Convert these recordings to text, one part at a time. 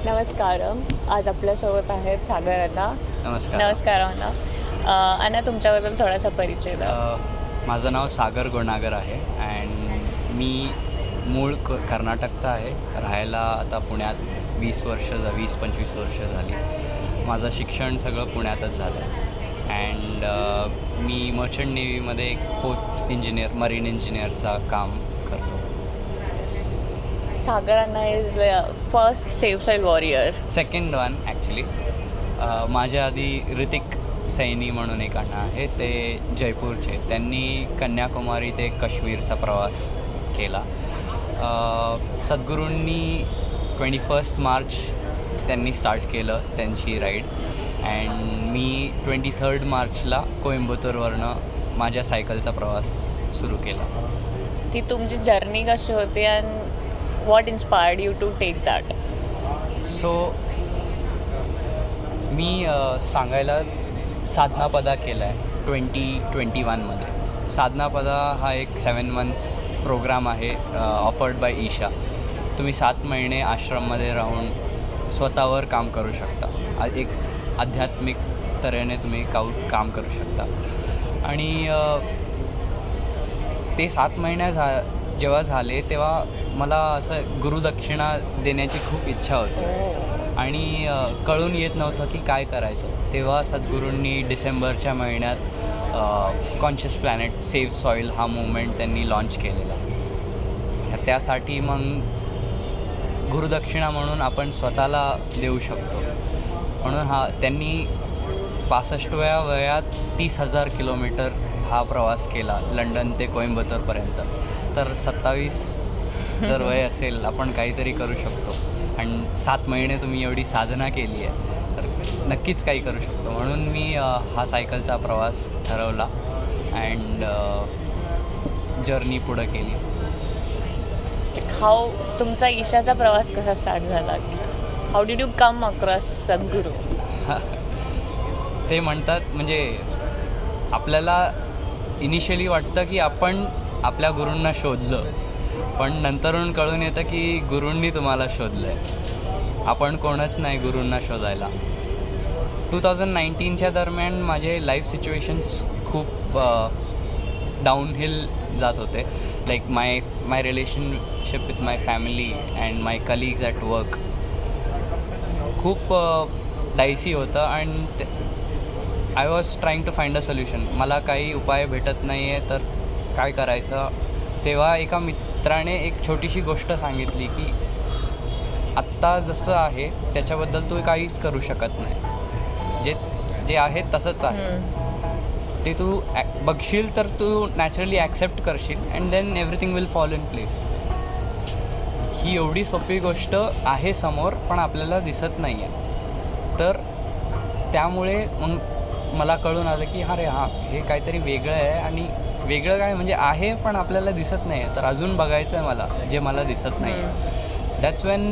नमस्कार. आज आपल्यासोबत आहेत सागर अण्णा. नमस्कार अण्णा. अण्णा, तुमच्याबद्दल थोडासा परिचय द्या. माझं नाव सागर गुणागर आहे अँड मी मूळ कर्नाटकचा आहे. राहायला आता पुण्यात 20-25 वर्ष झाली. माझं शिक्षण सगळं पुण्यातच झालं अँड मी मर्चंट नेव्हीमध्ये एक 4th इंजिनियर मरीन इंजिनियरचा काम करतो. Sagar Anna is first save soil warrior. Second one actually. माझ्या आधी ऋतिक सैनी म्हणून एक अण्णा आहे, ते जयपूरचे. त्यांनी कन्याकुमारी ते काश्मीरचा प्रवास केला. सद्गुरूंनी 21 मार्च त्यांनी स्टार्ट केलं त्यांची राईड अँड मी 23 मार्चला कोइंबतूरवरनं माझ्या सायकलचा प्रवास सुरू केला. ती तुमची जर्नी कशी होती and what inspired you to take that? So मी सांगायला साधनापदा केला आहे 2021मध्ये. साधनापदा हा एक 7 months प्रोग्राम आहे ऑफर्ड बाय ईशा. तुम्ही 7 महिने आश्रममध्ये राहून स्वतःवर काम करू शकता. एक आध्यात्मिक तऱ्हेने तुम्ही काम करू शकता. आणि ते 7 महिने जेव्हा झाले तेव्हा मला असं गुरु दक्षिणा देण्याची खूप इच्छा होती आणि कळून येत नव्हतं की काय करायचं. तेव्हा सद्गुरूंनी डिसेंबरच्या महिन्यात कॉन्शियस प्लॅनेट सेव्ह सॉईल हा मूवमेंट त्यांनी लॉन्च केलेला. तर त्यासाठी मग गुरुदक्षिणा म्हणून आपण स्वतःला देऊ शकतो म्हणून त्यांनी 65व्या वयात 30,000 किलोमीटर हा प्रवास केला लंडन ते कोइंबतूरपर्यंत. तर 27 जर वय असेल आपण काहीतरी करू शकतो आणि 7 महिने तुम्ही एवढी साधना केली आहे तर नक्कीच काही करू शकतो. म्हणून मी हा सायकलचा प्रवास ठरवला अँड जर्नी पुढं केली. हाऊ तुमचा ईशाचा प्रवास कसा स्टार्ट झाला? How did you come across सद्गुरू? ते म्हणतात म्हणजे आपल्याला इनिशियली वाटतं की आपण आपल्या गुरूंना शोधलं, पण नंतरून कळून येतं की गुरूंनी तुम्हाला शोधलं आहे. आपण कोणच नाही गुरूंना शोधायला. 2019च्या दरम्यान माझे लाईफ सिच्युएशन्स खूप डाऊनहिल जात होते. Like my relationship with my family and my colleagues at work खूप डायसी होतं and I was trying to find a solution. मला काही उपाय भेटत नाही आहे तर काय करायचं. तेव्हा एका मित्राने एक छोटीशी गोष्ट सांगितली की आत्ता जसं आहे त्याच्याबद्दल तू काहीच करू शकत नाही. जे आहे तसंच आहे. ते तू बघशील तर तू नॅचरली ॲक्सेप्ट करशील and then everything will fall in place. ही एवढी सोपी गोष्ट आहे समोर पण आपल्याला दिसत नाही आहे. तर त्यामुळे मग मला कळून आलं की अरे हे काहीतरी वेगळं आहे आणि वेगळं काय म्हणजे आहे पण आपल्याला दिसत नाही आहे. तर अजून बघायचं आहे मला जे मला दिसत नाही आहे. That's when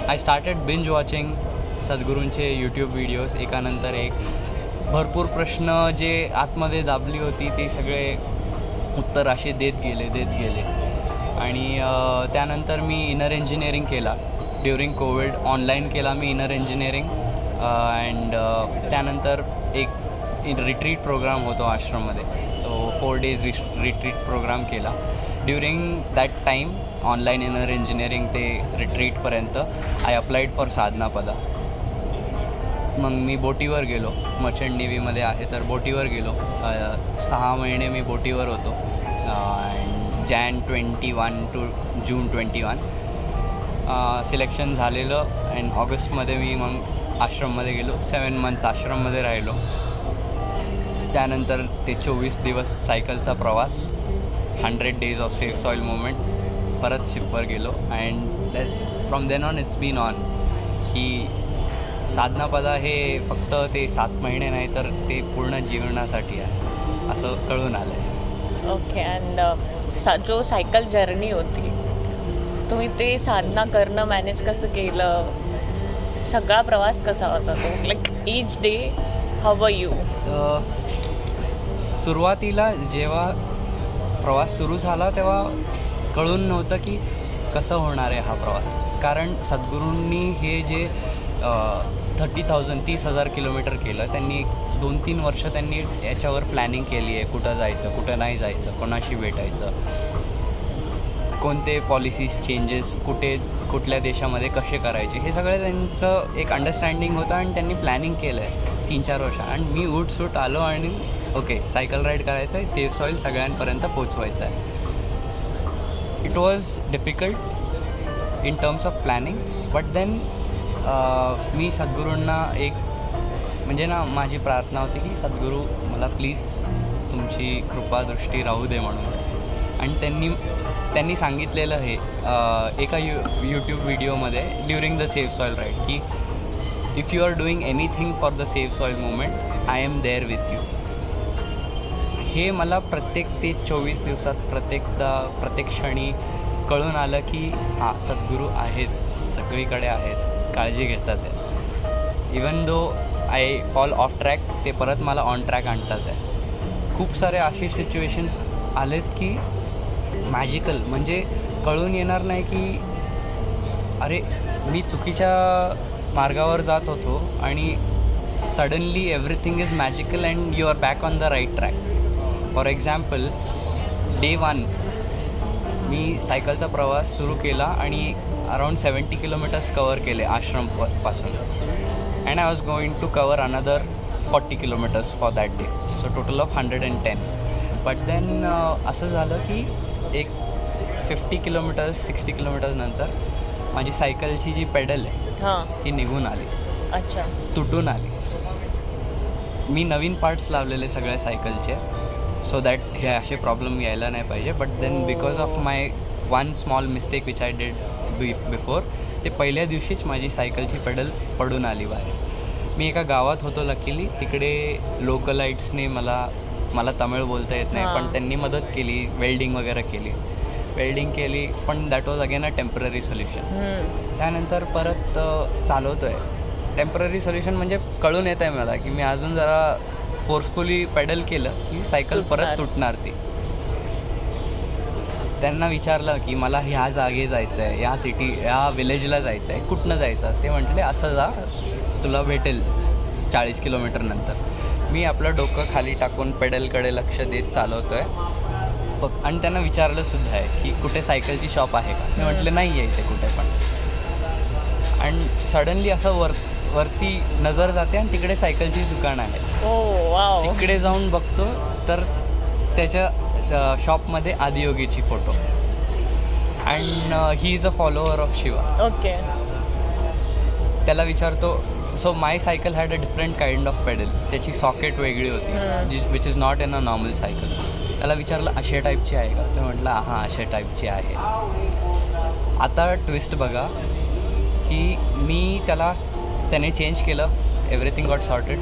I started binge watching सद्गुरूंचे यूट्यूब व्हिडिओज. एकानंतर एक भरपूर प्रश्न जे आतमध्ये दाबली होती ते सगळे उत्तर असे देत गेले आणि त्यानंतर मी इनर इंजिनिअरिंग केला. ड्युरिंग कोविड ऑनलाईन केला मी इनर इंजिनिअरिंग अँड त्यानंतर एक रिट्रीट प्रोग्राम होतो आश्रममध्ये. तो 4 days रिट्रीट प्रोग्राम केला. During that time online inner engineering ते रिट्रीटपर्यंत आय अप्लाइड फॉर साधनापदा. मग मी बोटीवर गेलो. मर्चंट नेव्हीमध्ये आहे तर बोटीवर गेलो. 6 महिने मी बोटीवर होतो and Jan 21 to June 21 selection झालेलं अँड ऑगस्टमध्ये मी मग आश्रममध्ये गेलो. 7 months आश्रममध्ये राहिलो. त्यानंतर ते 24 दिवस सायकलचा प्रवास, 100 days of save soil movement, परत शिपवर गेलो and from then on it's been on. की साधनापदा हे फक्त ते 7 महिने नाही तर ते पूर्ण जीवनासाठी आहे असं कळून आलं आहे. ओके. अँड जो सायकल जर्नी होती तुम्ही ते साधना करणं मॅनेज कसं केलं? सगळा प्रवास कसा होता तो? Like each day how were you? सुरुवातीला जेव्हा प्रवास सुरू झाला तेव्हा कळून नव्हतं की कसं होणार आहे हा प्रवास. कारण सद्गुरूंनी हे जे 30,000 किलोमीटर केलं, त्यांनी 2-3 वर्ष त्यांनी याच्यावर प्लॅनिंग केली आहे, कुठं जायचं, कुठं नाही जायचं, कोणाशी भेटायचं, कोणते पॉलिसीज चेंजेस कुठल्या देशामध्ये कसे करायचे, हे सगळं त्यांचं एक अंडरस्टँडिंग होतं आणि त्यांनी प्लॅनिंग केलं आहे 3-4 वर्ष. आणि मी उठसूट आलो आणि ओके सायकल राईड करायचं आहे, सेफ सॉईल सगळ्यांपर्यंत पोचवायचं आहे. It was difficult in terms of planning, but then मी सद्गुरूंना म्हणजे ना माझी प्रार्थना होती की सद्गुरू मला प्लीज तुमची कृपादृष्टी राहू दे म्हणून. आणि त्यांनी सांगितलेलं हे एका यूट्यूब व्हिडिओमध्ये during the save soil ride की if you are doing anything for the save soil movement I am there with you. हे मला प्रत्येक ते 24 दिवसात प्रत्येक क्षणी कळून आलं की हां सद्गुरू आहेत, सगळीकडे आहेत, काळजी घेतात आहे. Even though I fall off track, ते परत मला ऑन ट्रॅक आणतात आहे. खूप सारे असे सिच्युएशन्स आलेत की मॅजिकल, म्हणजे कळून येणार नाही की अरे मी चुकीच्या मार्गावर जात होतो आणि suddenly everything is magical and you are back on the right track. For example day 1 मी सायकलचा प्रवास सुरू केला आणि अराउंड 70 किलोमीटर्स कवर केले आश्रमपासून. And I was going to cover another 40 kilometres for that day, so total of 110. But then असं झालं की एक 50 किलोमीटर्स 60 किलोमीटर्स नंतर माझी सायकलची जी पेडल आहे ती निघून आली. अच्छा. तुटून आली. मी नवीन पार्ट्स लावलेले सगळ्या सायकलचे सो दॅट हे असे प्रॉब्लेम यायला नाही पाहिजे. But then because of my one small mistake which I did before, ते पहिल्या दिवशीच माझी सायकलची पेडल पडून आली बाहेर. मी एका गावात होतो लकीली, तिकडे लोकलाईट्सने मला तमिळ बोलता येत नाही पण त्यांनी मदत केली, वेल्डिंग वगैरे केली पण that was again a temporary solution. त्यानंतर परत चालवतो आहे. टेम्पररी सोल्युशन म्हणजे कळून येत आहे मला की मी अजून जरा फोर्सफुली पेडल केलं की सायकल परत तुटणार ती. त्यांना विचारलं की मला ह्या जागे जायचं आहे, ह्या विलेजला जायचं आहे, कुठनं जायचं. ते म्हटले असं जा, तुला भेटेल 40 किलोमीटर नंतर. मी आपलं डोकं खाली टाकून पेडलकडे लक्ष देत चालवतो आहे. आणि त्यांना विचारलं सुद्धा आहे की कुठे सायकलची शॉप आहे का. मी म्हटलं नाही आहे इथे कुठे पण. आणि सडनली असं वरती नजर जाते आणि तिकडे सायकलची दुकानं आहे. तिकडे जाऊन बघतो तर त्याच्या शॉपमध्ये आदियोगीची फोटो. And he is a follower of Shiva. Okay. त्याला विचारतो, so my cycle had a different kind of pedal, त्याची सॉकेट वेगळी होती which is not in a normal cycle. त्याला विचारलं अशा टाईपची आहे का. तो म्हटलं हां अशा टाईपची आहे. आता ट्विस्ट बघा की त्याने चेंज केलं, everything got sorted.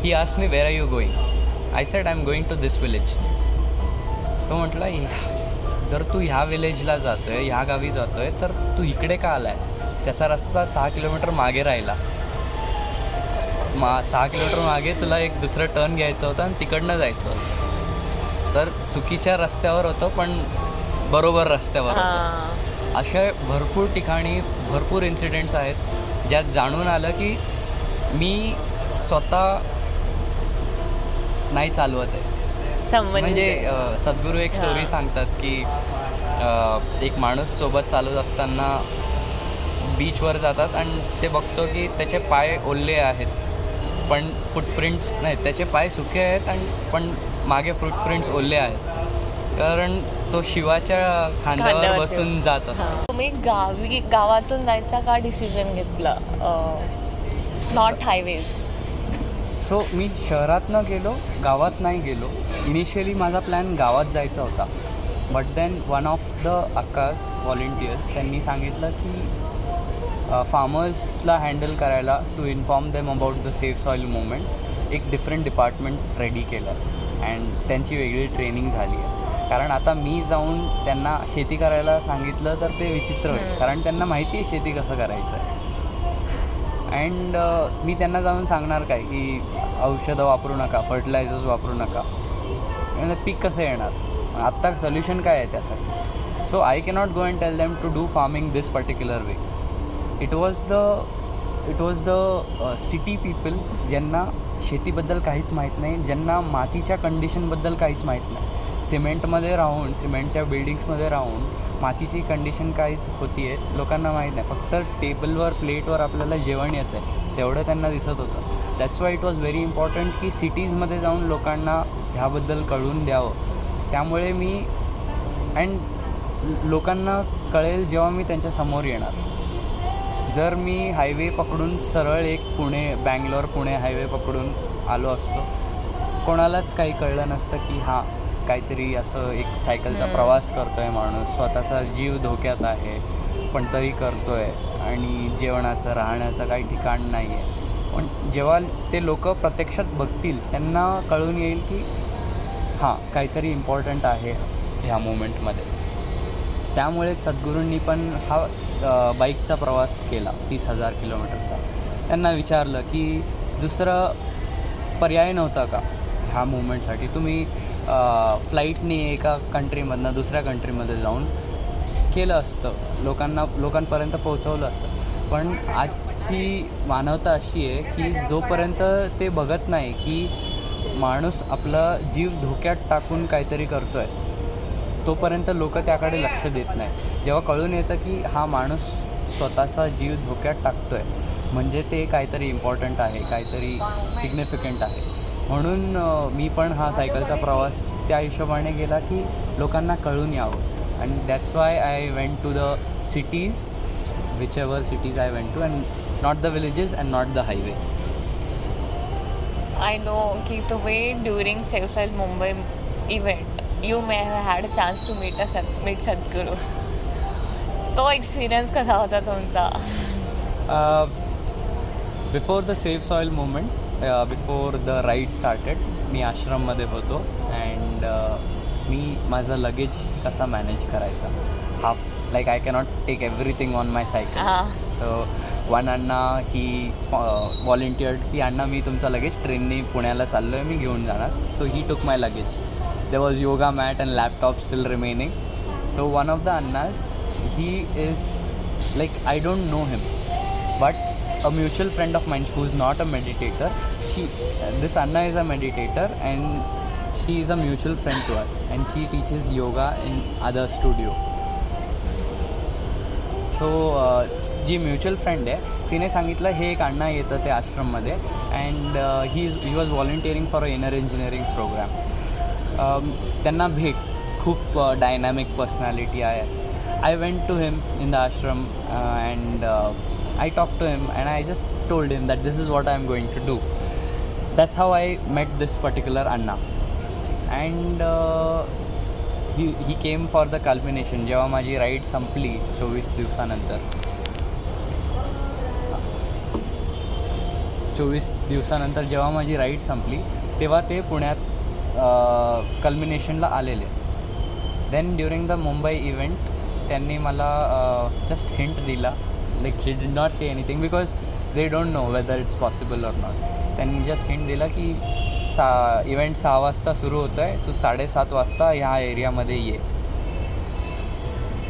He asked me where are you going. I said I am going to this village. तो म्हटला जर तू ह्या विलेजला जातो आहे, ह्या गावी जातो आहे तर तू इकडे का आला आहे. त्याचा रस्ता 6 किलोमीटर मागे राहिला. 6 किलोमीटर मागे तुला एक दुसरं टर्न घ्यायचं होतं आणि तिकडनं जायचं होतं. तर चुकीच्या रस्त्यावर होतं पण बरोबर रस्त्यावर होतं. अशा भरपूर ठिकाणी भरपूर इन्सिडेंट्स आहेत ज्यात जाणून आलं की मी स्वतः नाही चालवत आहे. म्हणजे सद्गुरू एक स्टोरी सांगतात की एक माणूस सोबत चालवत असताना बीचवर जातात आणि ते बघतो की त्याचे पाय ओले आहेत पण फुटप्रिंट्स नाहीत. त्याचे पाय सुके आहेत आणि पण मागे फुटप्रिंट्स ओले आहेत कारण तो शिवाच्या खांद्यावर बसून जात असतो. तुम्ही गावातून जायचा का डिसिजन घेतला, नॉट हायवेज. सो मी शहरातनं गेलो, गावात नाही गेलो. इनिशियली माझा प्लॅन गावात जायचा होता. But then one of the अक्कास व्हॉलेंटियर्स त्यांनी सांगितलं की फार्मर्सला हँडल करायला to inform them about the save soil movement एक डिफरंट डिपार्टमेंट रेडी केलं अँड त्यांची वेगळी ट्रेनिंग झाली आहे. कारण आता मी जाऊन त्यांना शेती करायला सांगितलं तर ते विचित्र होईल कारण त्यांना माहिती आहे शेती कसं करायचं आहे. अँड मी त्यांना जाऊन सांगणार काय की औषधं वापरू नका, फर्टिलायझर्स वापरू नका, पीक कसं येणार. आत्ता सोल्युशन काय आहे त्यासाठी. So I cannot go and tell them to do farming this particular way. It was the city people ज्यांना शेतीबद्दल काहीच माहीत नाही, ज्यांना मातीच्या कंडिशनबद्दल काहीच माहीत नाही. सिमेंटमध्ये राहून, सिमेंटच्या बिल्डिंग्समध्ये राहून मातीची कंडिशन काहीच होती आहे लोकांना माहीत नाही. फक्त टेबलवर, प्लेटवर आपल्याला जेवण येतं आहे तेवढं त्यांना दिसत होतं. That's why it was very important की सिटीजमध्ये जाऊन लोकांना ह्याबद्दल कळून द्यावं. त्यामुळे मी लोकांना कळेल जेव्हा मी त्यांच्यासमोर येणार. जर मी हायवे पकडून सरळ एक बँगलोर पुणे हायवे पकडून आलो असतो, कोणालाच काही कळलं नसतं की हां काहीतरी असं एक सायकलचा प्रवास करतो आहे माणूस, स्वतःचा जीव धोक्यात आहे पण तरी करतो आहे आणि जेवणाचं राहण्याचं काही ठिकाण नाही आहे. पण जेव्हा ते लोक प्रत्यक्षात बघतील त्यांना कळून येईल की हां काहीतरी इम्पॉर्टंट आहे ह्या मोमेंटमध्ये. त्यामुळे सद्गुरूंनी पण हा बाईकचा प्रवास केला 30,000 किलोमीटरचा. त्यांना विचारलं की दुसरं पर्याय नव्हता का ह्या मुवमेंटसाठी? तुम्ही फ्लाईटने एका कंट्रीमधनं दुसऱ्या कंट्रीमध्ये जाऊन केलं असतं, लोकांपर्यंत पोहोचवलं असतं. पण आजची मानवता अशी आहे की जोपर्यंत ते बघत नाही की माणूस आपला जीव धोक्यात टाकून काहीतरी करतो आहे तोपर्यंत लोक त्याकडे लक्ष देत नाही. जेव्हा कळून येतं की हा माणूस स्वतःचा जीव धोक्यात टाकतो आहे म्हणजे ते काहीतरी इम्पॉर्टंट आहे, काहीतरी सिग्निफिकंट आहे. म्हणून मी पण हा सायकलचा प्रवास त्या हिशोबाने केला की लोकांना कळून यावं. And that's why I went to the cities, which ever cities I went to, and not the villages and not the highway. I know की तुम्ही during Safe Mumbai event you may have had a chance to meet Sadhguru. तो experience कसा होता तुमचा? Before the save soil movement, before the ride started, मी आश्रममध्ये होतो and मी माझं लगेज कसा मॅनेज करायचा. Like I cannot take everything on my cycle. So one Anna he volunteered की अण्णा मी तुमचा लगेज ट्रेनने पुण्याला चाललो आहे, मी घेऊन जाणार. सो ही टूक माय luggage. There was yoga mat and laptop still remaining. So one of the Annas, he is like, I don't know him, but a mutual friend of mine who's not a meditator, this Anna is a meditator and she is a mutual friend to us and she teaches yoga in other studio. So जी mutual friend आहे तिने सांगितलं हे एक अण्णा येतं ते आश्रममध्ये and he was volunteering for a inner engineering program. त्यांना भेट, खूप डायनॅमिक पर्सनॅलिटी आहे. I went to him in the ashram and I talk to him and I just told him that this is what I am going to do. That's how I met this particular Anna. And he came for the culmination. जेव्हा माझी ride संपली 24 दिवसानंतर जेव्हा माझी ride संपली तेव्हा ते पुण्यात कल्मिनेशनला आलेले. Then during the Mumbai event त्यांनी मला जस्ट हिंट दिला. Like he did not say anything because they don't know whether it's possible or not. त्यांनी जस्ट हिंट दिला की इव्हेंट 6 वाजता सुरू होतं आहे, तू 7:30 वाजता ह्या एरियामध्ये ये.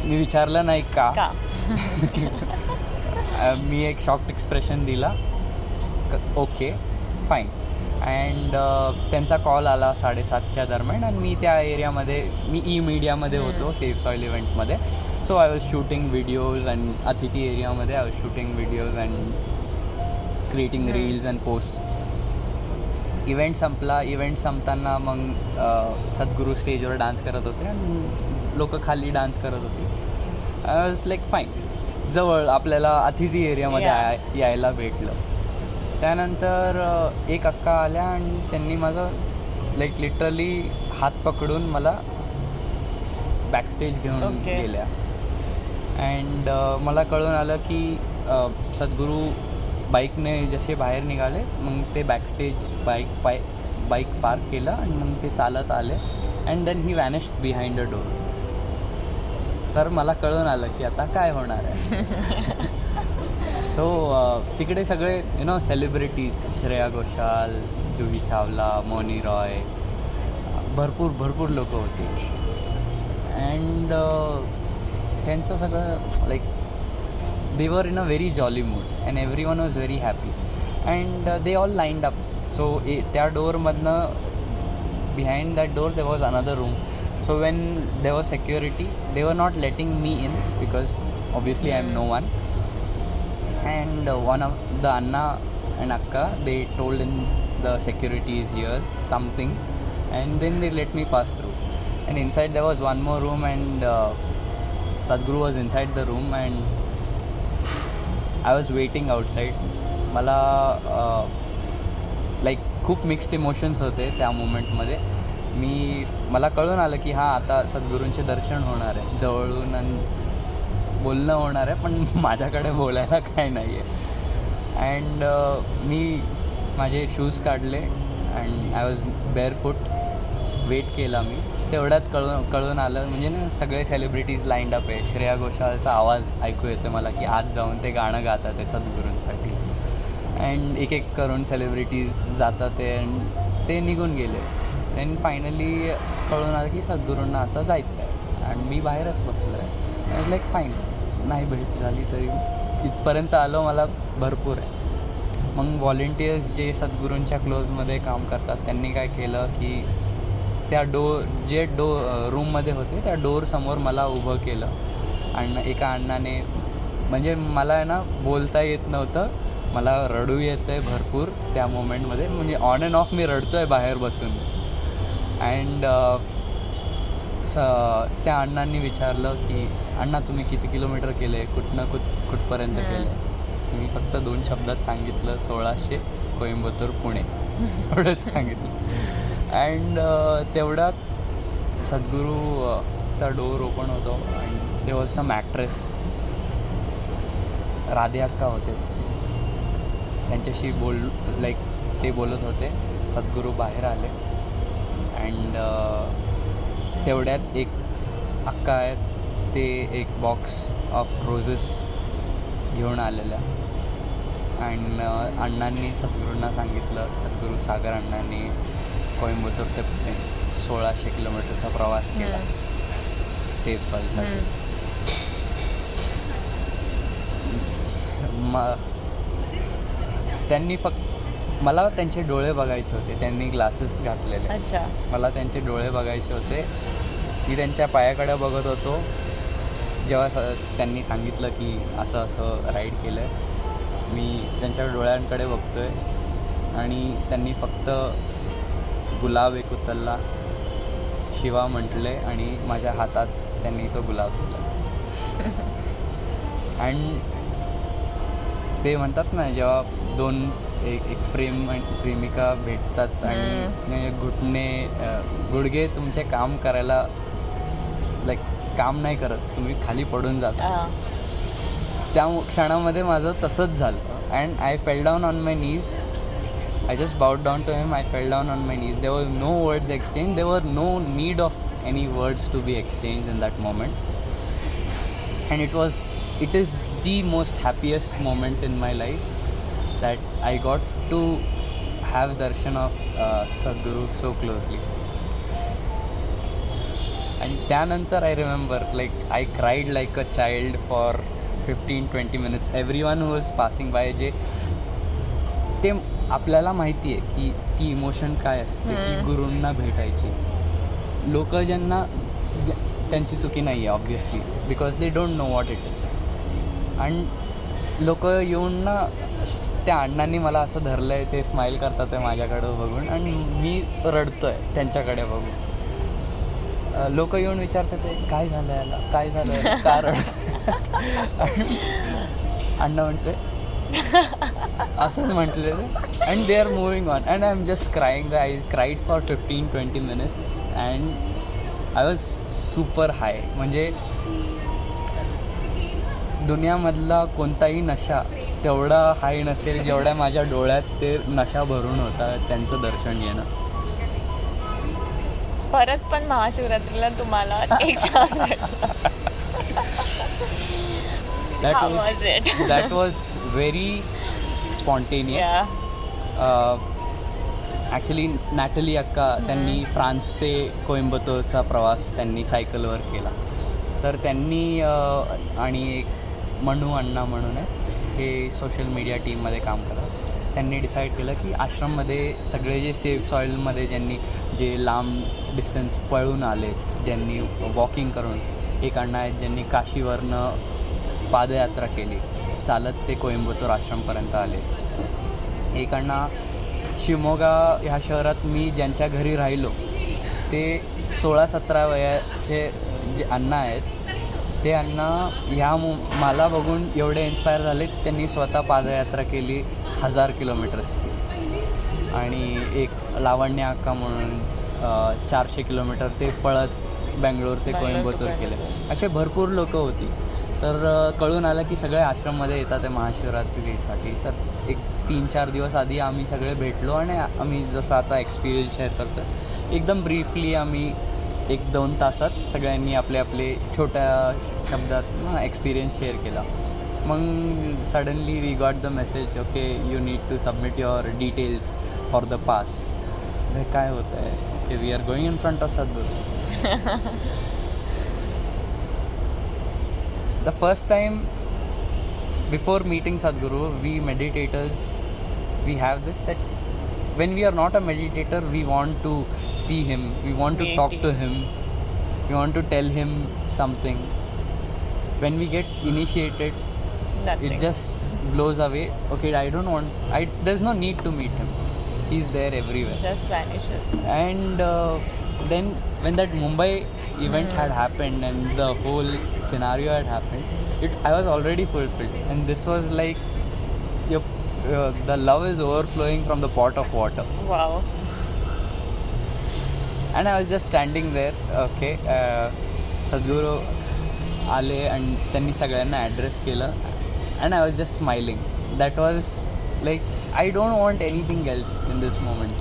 मी विचारलं नाही का. मी एक शॉक्ड एक्सप्रेशन दिला, ओके फाईन. अँड त्यांचा कॉल आला 7:30च्या दरम्यान आणि मी त्या एरियामध्ये, मी मीडियामध्ये होतो सेफ सॉईल इव्हेंटमध्ये. So I was shooting videos and अतिथी एरियामध्ये I was shooting videos and creating reels and post. Event संपला. इव्हेंट संपताना मग सद्गुरू स्टेजवर डान्स करत होते आणि लोक खाली डान्स करत होती. आय वॉज लाईक फाईन, जवळ आपल्याला अतिथी एरियामध्ये यायला भेटलं. त्यानंतर एक अक्का आल्या आणि त्यांनी माझं लाईक लिटरली हात पकडून मला बॅकस्टेज घेऊन गेल्या. अँड मला कळून आलं की सद्गुरू बाईकने जसे बाहेर निघाले मग ते बॅकस्टेज बाईक पार्क केलं आणि मग ते चालत आले and then he vanished behind a door. तर मला कळून आलं की आता काय होणार आहे. सो तिकडे सगळे सेलिब्रिटीज, श्रेया घोषाल, जुही चावला, मोनी रॉय, भरपूर लोक होती. अँड त्यांचं सगळं like they were in a very jolly mood and everyone was very happy and they all lined up. So त्या डोअरमधनं behind that door there was another room. So when there was security, they were not letting me in because obviously I am no one. And one of the Anna and Akka, they told in the security's ears something, and then they let me pass through. And inside there was one more room, and Sadhguru was inside the room, and I was waiting outside. मला like खूप mixed emotions होते त्या मोमेंटमध्ये. मला कळून आलं की हां आता सद्गुरूंचे दर्शन होणार आहे जवळून आणि बोलणं होणार आहे, पण माझ्याकडे बोलायला काय नाही आहे. अँड मी माझे शूज काढले and I was barefoot. Wait केला मी. तेवढ्यात कळून आलं म्हणजे ना सगळे सेलिब्रिटीज लाईंड अप आहे. श्रेया घोषालचा आवाज ऐकू येतो मला की आज जाऊन ते गाणं गातात आहे सद्गुरूंसाठी. अँड एक एक करून सेलिब्रिटीज जातात आहे अँड ते निघून गेले. देन फायनली कळून आलं की सद्गुरूंना आता जायचं आहे आणि मी बाहेरच बसलो आहे. आय वॉज लाईक फाईन, नाही भेट झाली तरी इथपर्यंत आलो मला भरपूर आहे. मग व्हॉलेंटियर्स जे सद्गुरूंच्या क्लोजमध्ये काम करतात त्यांनी काय केलं की त्या रूममध्ये होते त्या डोअरसमोर मला उभं केलं. आणि एका अण्णाने म्हणजे मला आहे ना बोलता येत नव्हतं, मला रडू येतं आहे भरपूर त्या मोमेंटमध्ये. म्हणजे ऑन अँड ऑफ मी रडतो आहे बाहेर बसून. अँड त्या अण्णांनी विचारलं की अण्णा तुम्ही किती किलोमीटर केले, कुठपर्यंत केले. मी फक्त 2 शब्दात सांगितलं 1600 कोइंबतूर पुणे एवढंच सांगितलं. अँड तेवढ्यात सद्गुरूचा डोअर ओपन होतो and there was some actress Radhe Akka होते त्यांच्याशी लाईक ते बोलत होते. सद्गुरू बाहेर आले अँड तेवढ्यात एक अक्का आहेत ते एक बॉक्स ऑफ रोजेस घेऊन आलेल्या. अँड अण्णांनी सद्गुरूंना सांगितलं, सद्गुरू सागर अण्णांनी कोइंबतूर ते 1600 किलोमीटरचा प्रवास केला सेफ सॉईलसाठी. त्यांनी मला त्यांचे डोळे बघायचे होते. त्यांनी ग्लासेस घातलेले. अच्छा. मला त्यांचे डोळे बघायचे होते. मी त्यांच्या पायाकडे बघत होतो जेव्हा त्यांनी सांगितलं की असं असं राईड केलं आहे. मी त्यांच्या डोळ्यांकडे बघतो आहे आणि त्यांनी फक्त गुलाब एक उचलला, शिवा म्हटले आणि माझ्या हातात त्यांनी तो गुलाब दिला. आणि ते म्हणतात ना जेव्हा दोन एक प्रेम आणि प्रेमिका भेटतात आणि गुडघे तुमचे काम करायला लाईक काम नाही करत, तुम्ही खाली पडून जाता. त्या क्षणामध्ये माझं तसंच झालं. And I fell down on my knees. I just bowed down to him. I fell down on my knees. There were no words exchanged. There were no need of any words to be exchanged in that moment. And it is the most happiest moment in my life that I got to have darshan of Sadhguru so closely. And त्यानंतर I remember like I cried like a child for 15-20 minutes. Everyone who was passing by ते आपल्याला माहिती आहे की ती emotion काय असते की गुरूंना भेटायची. लोक ज्यांना त्यांची चुकी नाही आहे obviously because they don't know what it is. आणि लोक येऊन ना त्या अण्णांनी मला असं धरलं आहे, ते स्माईल करतात आहे माझ्याकडं बघून आणि मी रडतो आहे त्यांच्याकडे बघून. लोक येऊन विचारतात आहे काय झालं याला, काय झालं याला, का रडत. अण्णा म्हणते असंच म्हटलेलं. And they are moving on and I am just crying. I cried for 15-20 minutes and I was super high. म्हणजे दुनियामधला कोणताही नशा तेवढा हाय नसेल जेवढ्या माझ्या डोळ्यात ते नशा भरून होता त्यांचं दर्शन घेणं. परत पण महाशिवरात्रीला तुम्हाला एक That was very spontaneous. Actually Natalie अक्का त्यांनी फ्रान्स ते कोइंबतूरचा प्रवास त्यांनी सायकलवर केला. तर त्यांनी आणि एक मनू अण्णा म्हणून आहे, हे सोशल मीडिया टीममध्ये काम करतात. त्यांनी डिसाईड केलं की आश्रममध्ये सगळे जे सेफ सॉईलमध्ये ज्यांनी जे लांब डिस्टन्स पळून आले, ज्यांनी वॉकिंग करून, एक अण्णा आहेत ज्यांनी काशीवरनं पादयात्रा केली, चालत ते कोइंबतूर आश्रमपर्यंत आले. एक अण्णा शिमोगा ह्या शहरात मी ज्यांच्या घरी राहिलो ते 16-17 वयाचे जे अण्णा आहेत, ते अण्णा ह्या मला बघून एवढे इन्स्पायर झाले, त्यांनी स्वतः पादयात्रा केली 1000 किलोमीटर्सची. आणि एक लावण्य अक्का म्हणून 400 किलोमीटर ते पळत बेंगलोर ते कोइंबतूर केले. असे भरपूर लोकं होती. तर कळून आलं की सगळे आश्रममध्ये येतात आहे महाशिवरात्रीसाठी. तर एक 3-4 दिवस आधी आम्ही सगळे भेटलो आणि आम्ही जसं आता एक्सपिरियन्स शेअर करतो एकदम ब्रीफली आम्ही 1-2 तासात सगळ्यांनी आपले आपले छोट्या शब्दात एक्सपिरियन्स शेअर केला. मग suddenly we got the message, okay you need to submit your details for the pass. काय होतं आहे? Okay we are going in front of Sadhguru. The first time before meeting Sadhguru, we meditators, we have this that when we are not a meditator, we want to see him, we want to talk to him, we want to tell him something. When we get initiated, Nothing. it just blows away. Okay, I don't want, there's no need to meet him. He's there everywhere. Just vanishes. And then when that Mumbai event had happened and the whole scenario had happened, I was already fulfilled, and this was like the love is overflowing from the pot of water. Wow. And I was just standing there. Okay, Sadhguru आले and त्यांनी सगळ्यांना address केलं, and I was just smiling. That was like, I don't want anything else in this moment.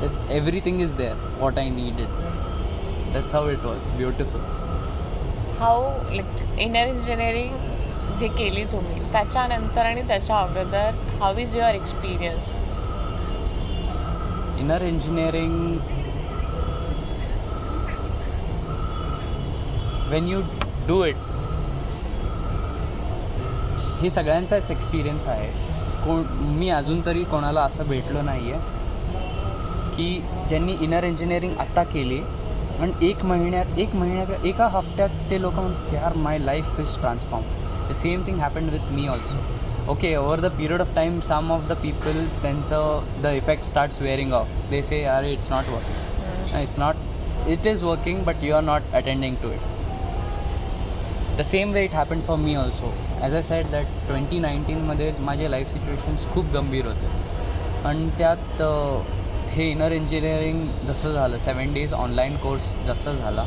It's everything is there, what I needed. That's how it was. Beautiful. How like inner engineering जे केली तुम्ही त्याच्यानंतर आणि त्याच्या अगोदर, how is your experience? Inner engineering, when you do it, हे सगळ्यांचाच experience आहे. मी अजून तरी कोणाला असं भेटलो नाही आहे की ज्यांनी इनर इंजिनिअरिंग आत्ता केली आणि एका हफ्त्यात ते लोक म्हणतात यार my life is transform. The same thing happened with me also. Okay, over the period of time some of the people त्यांचं the effect starts wearing off. They say यार it's not working, it is working but you are not attending to it. The same way it happened for me also. As I said that 2019मध्ये माझे life situations खूप गंभीर होते आणि त्यात हे inner engineering जसं झालं, 7 days ऑनलाईन कोर्स जसं झाला,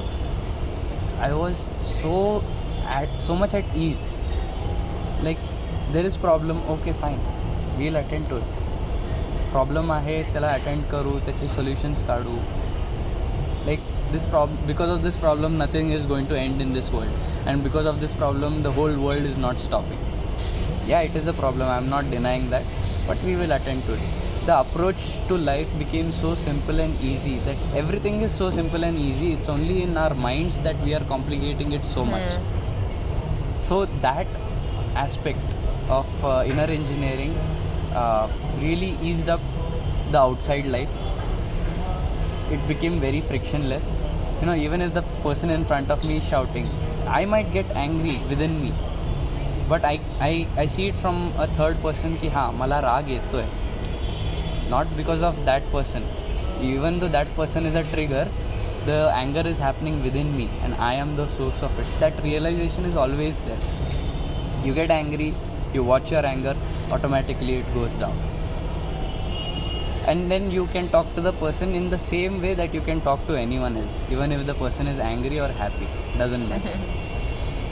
I was so much at ease. Like there is problem, okay fine, will attend to it. Problem आहे त्याला अटेंड करू, त्याचे सोल्युशन्स काढू. Like because of this problem nothing is going to end in this world, and because of this problem the whole world is not stopping. Yeah, it is a problem, I am not denying that, but we will attend to it. The approach to life became so simple and easy that everything is so simple and easy. It's only in our minds that we are complicating it so much. So that aspect of inner engineering really eased up the outside life. It became very frictionless. You know, even if the person in front of me is shouting, I might get angry within me, but I see it from a third person ki हाँ मला राग येतोय. Not because of that person. Even though that person is a trigger, the anger is happening within me and I am the source of it. That realization is always there. You get angry, you watch your anger, automatically it goes down. And then you can talk to the person in the same way that you can talk to anyone else, even if the person is angry or happy, doesn't matter.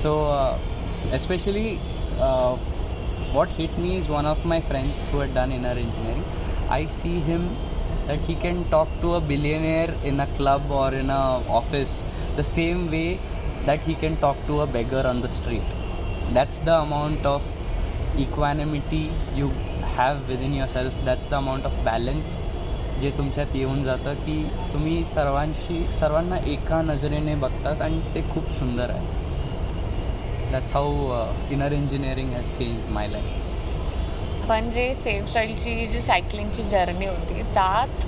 So especially what hit me is one of my friends who had done inner engineering. I see him that he can talk to a billionaire in a club or in a office the same way that he can talk to a beggar on the street. That's the amount of equanimity you have within yourself. That's the amount of balance जे तुमच्यात येऊन जातं की तुम्ही सर्वांना एका नजरेने बघतात आणि ते खूप सुंदर आहे. that's how inner engineering has changed my life. पण जे सेफ स्टाईलची जी सायकलिंगची जर्नी होती त्यात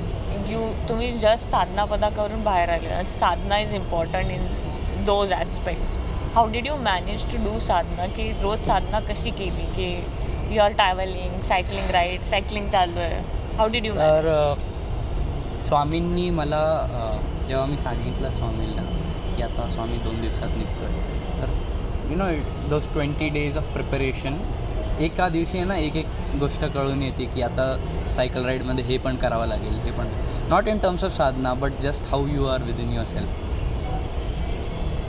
तुम्ही जस्ट साधनापदा करून बाहेर आले. Sadhana is important in those aspects. How did you manage to do sadhana, की रोज साधना कशी केली, की you are travelling, cycling ride, cycling चालू आहे, हाऊ डिड यू? तर स्वामींनी मला जेव्हा मी सांगितलं स्वामींना की आता स्वामी 2 दिवसात निघतो आहे, तर you know those 20 days of preparation, एका दिवशी आहे ना एक गोष्ट कळून येते की आता सायकल राईडमध्ये हे पण करावं लागेल, हे पण not in terms of sadhana but just how you are within yourself.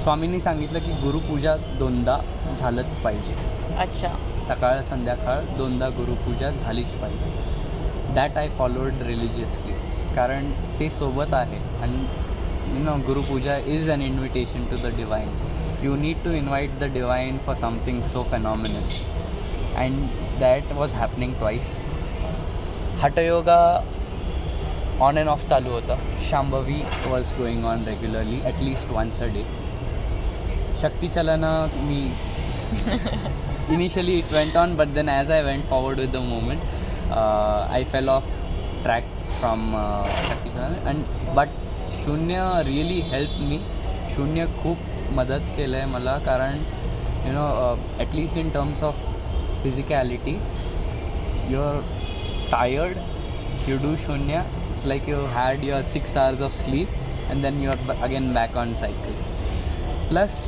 स्वामींनी सांगितलं की गुरुपूजा 2दा झालंच पाहिजे. अच्छा. सकाळ संध्याकाळ 2दा गुरुपूजा झालीच पाहिजे. दॅट आय फॉलोड रिलिजियसली, कारण ते सोबत आहे. आणि you know Guru Puja is an invitation to the divine. You need to invite the divine for something so phenomenal, and that was happening twice. Hatha Yoga on and off चालू होतं. Shambhavi was going on regularly at least once a day. Shakti Chalana मी initially it went on, but then as I went forward with the movement, I fell off track from Shakti Sadhana, but शून्य really helped me. शून्य खूप मदत केलं आहे मला, कारण you know at least in terms of physicality, you are tired, you do shunya, it's like you had your 6 hours of sleep and then you are again back on cycle. Plus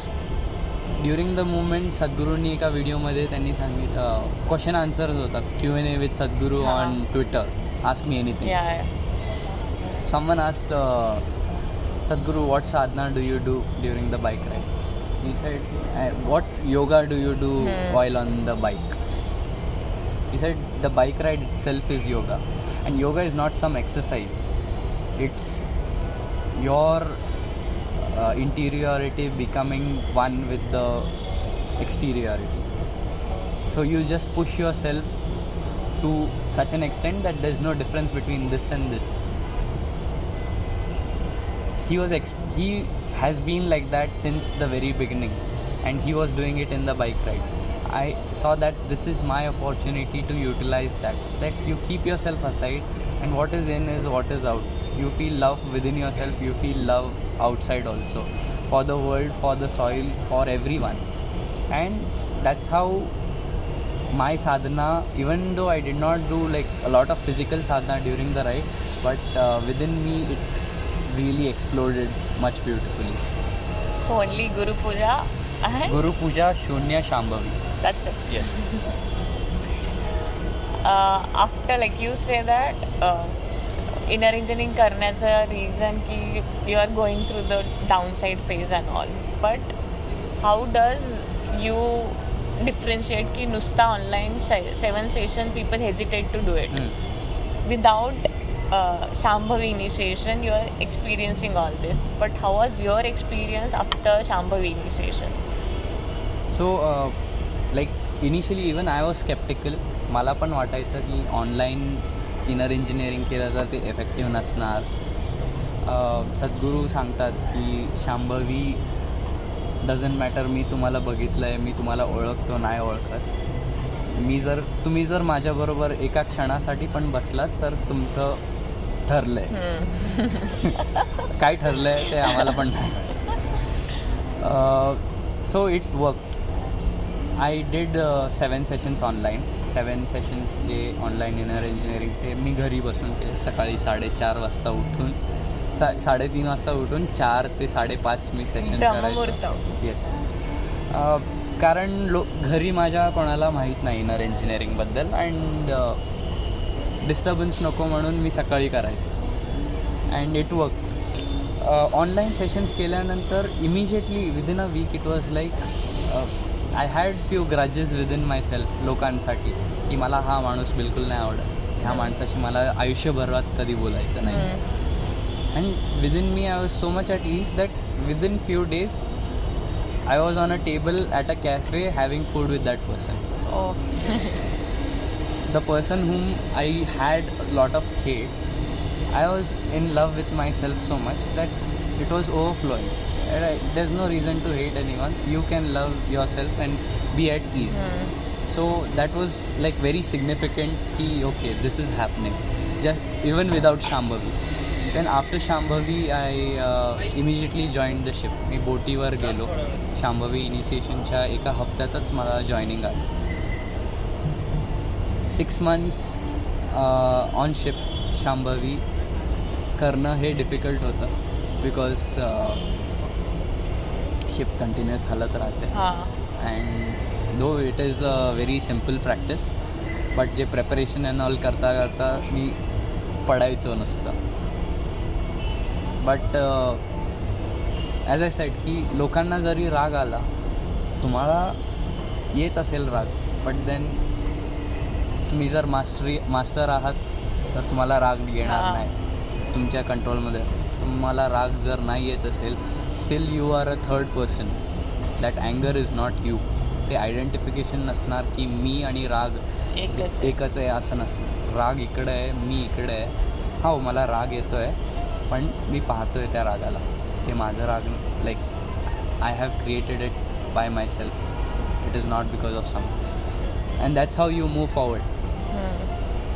during the movement सद्गुरूंनी एका व्हिडिओमध्ये त्यांनी सांगितलं, question answers होता, Q&A with Sadhguru on Twitter, ask me anything. Someone asked Sadhguru, what sadhana do you do during the bike ride? He said, what yoga do you do while on the bike? He said, the bike ride itself is yoga, and yoga is not some exercise. It's your interiority becoming one with the exteriority. So you just push yourself to such an extent that there's no difference between this and this. He has been like that since the very beginning, and he was doing it in the bike ride. I saw that this is my opportunity to utilize that you keep yourself aside, and what is in is what is out. You feel love within yourself, you feel love outside also, for the world, for the soil, for everyone. And that's how my sadhana, even though I did not do like a lot of physical sadhana during the ride, but within me it really exploded much beautifully. So only Guru Puja and Guru Puja, Shunya, Shambhavi. That's it. Yes. After, like you say that inner engineering करण्याचं reason की you are going through the downside phase and all, but how does you differentiate की नुसता online 7 session people hesitate to do it without Shambhavi initiation? You are experiencing all this, but how was your experience after Shambhavi initiation? So like initially even I was skeptical. मला पण वाटायचं की online inner engineering केलं तर ते effective नसणार. सद्गुरू सांगतात की शांभवी डझंट मॅटर, मी तुम्हाला बघितलं आहे, मी तुम्हाला ओळखतो नाही ओळखत. तुम्ही जर माझ्याबरोबर एका क्षणासाठी पण बसलात तर तुमचं ठरलं आहे. काय ठरलं आहे ते आम्हाला पण नाही. So it work. I did 7 sessions online. 7 sessions जे ऑनलाईन इनर इंजिनिअरिंग ते मी घरी बसून केले. सकाळी 4:30 वाजता उठून 3:30 वाजता उठून 4 ते 5:30 मी सेशन करायचो. येस. कारण घरी माझ्या कोणाला माहीत नाही इनर इंजिनिअरिंगबद्दल, अँड डिस्टर्बन्स नको म्हणून मी सकाळी करायचं. And it work. Online sessions केल्यानंतर immediately within a week it was like I had few grudges within my self लोकांसाठी, की मला हा माणूस बिलकुल नाही आवडत, ह्या माणसाशी मला आयुष्यभरात कधी बोलायचं नाही. And within me I was so much at ease that within few days I was on a table at a cafe having food with that person. Oh. The person whom I had a lot of hate, I was in love with myself so much that it was overflowing. there's no reason to hate anyone. You can love yourself and be at ease. So that was like very significant ki okay, this is happening, just even without Shambhavi. Then after Shambhavi I immediately joined the ship. मी बोटीवर गेलो. Shambhavi इनिशिएशनच्या एका हफ्त्यातच मला joining आलं. 6 months on ship Shambhavi करणं हे difficult होतं because ship continuous हलत राहते. And though it is a very simple practice, but जे प्रेपरेशन अँड ऑल करता करता मी पडायचो नसतं. बट ॲज आय सेड की लोकांना जरी राग आला, तुम्हाला येत असेल राग, बट देन तुम्ही जर मास्टर आहात तर तुम्हाला राग येणार नाही, तुमच्या कंट्रोलमध्ये असेल. तुम्हाला राग जर नाही येत असेल, still you are a third person. That अँगर इज नॉट यू. ते आयडेंटिफिकेशन नसणार की मी आणि राग एकच आहे असं नसणार. राग इकडं आहे, मी इकडे आहे. हो, मला राग येतो आहे, पण मी पाहतो आहे त्या रागाला. ते माझं राग like I have created it by myself. It is not because of some. And that's how you move forward.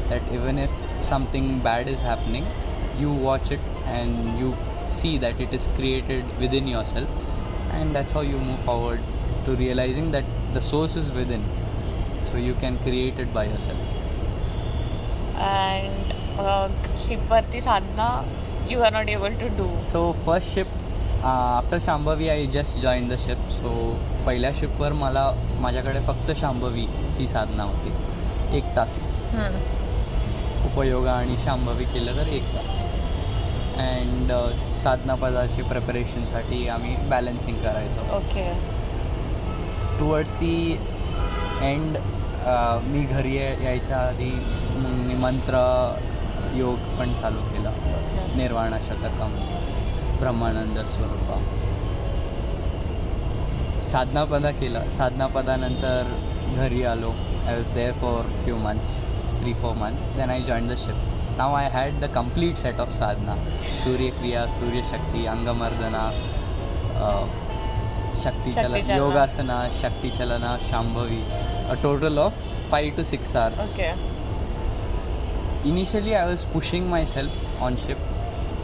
That even if something bad is happening, you watch it and you see that it is created within yourself, and that's how you move forward to realizing that the source is within, so you can create it by yourself. And shipvarti sadhana you are not able to do. So first ship after Shambhavi I just joined the ship. So पहिल्या शिपवर मला माझ्याकडे फक्त Shambhavi ही साधना होती. 1 तास उपयोगा आणि Shambhavi केलं तर 1 तास. अँड साधनापदाची प्रिपरेशनसाठी आम्ही बॅलन्सिंग करायचो. Okay. Towards the and me घरी यायच्या आधी मी मंत्र योग पण चालू केला. निर्वाण शतकम, ब्रह्मानंद स्वरूपा. साधनापदा केला. साधनापदानंतर घरी आलो. I was there for few months, 3-4 months. Then I joined the ship. Now I had the complete set of sadhana. Surya Kriya, Surya Shakti, Angamardana, Shakti Chalana, Yogasana, Shakti Chalana, Shambhavi. A total of 5 to 6 hours. Okay. Initially I was pushing myself on ship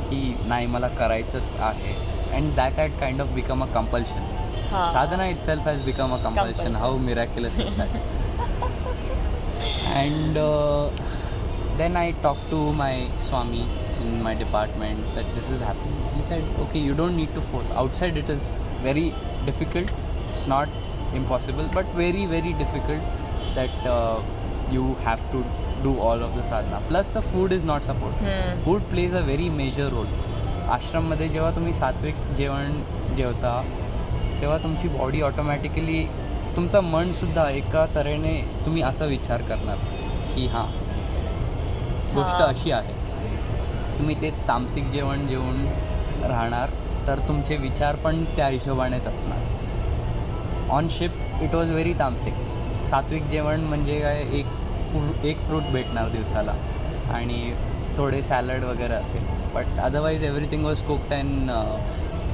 की नाही मला करायचंच आहे. And that had kind of become a compulsion. Sadhana itself has become a compulsion. How miraculous is that? And then I talked to my Swami in my department that this is happening. He said, okay, you don't need to force. Outside it is very difficult. It's not impossible, but very, very difficult that you have to do all of the sadhana. Plus the food is not supported. Food plays a very major role. आश्रममध्ये जेव्हा तुम्ही सात्विक जेवण जेवता तेव्हा तुमची body automatically, तुमचं मनसुद्धा एका तऱ्हेने तुम्ही असा विचार करणार की हां गोष्ट अशी आहे. तुम्ही तेच तामसिक जेवण जेवून राहणार तर तुमचे विचार पण त्या हिशोबानेच असणार. On ship it was very तामसिक. सात्विक जेवण म्हणजे काय, एक फ्रूट भेटणार दिवसाला आणि थोडे सॅलड वगैरे असेल, but otherwise everything was cooked and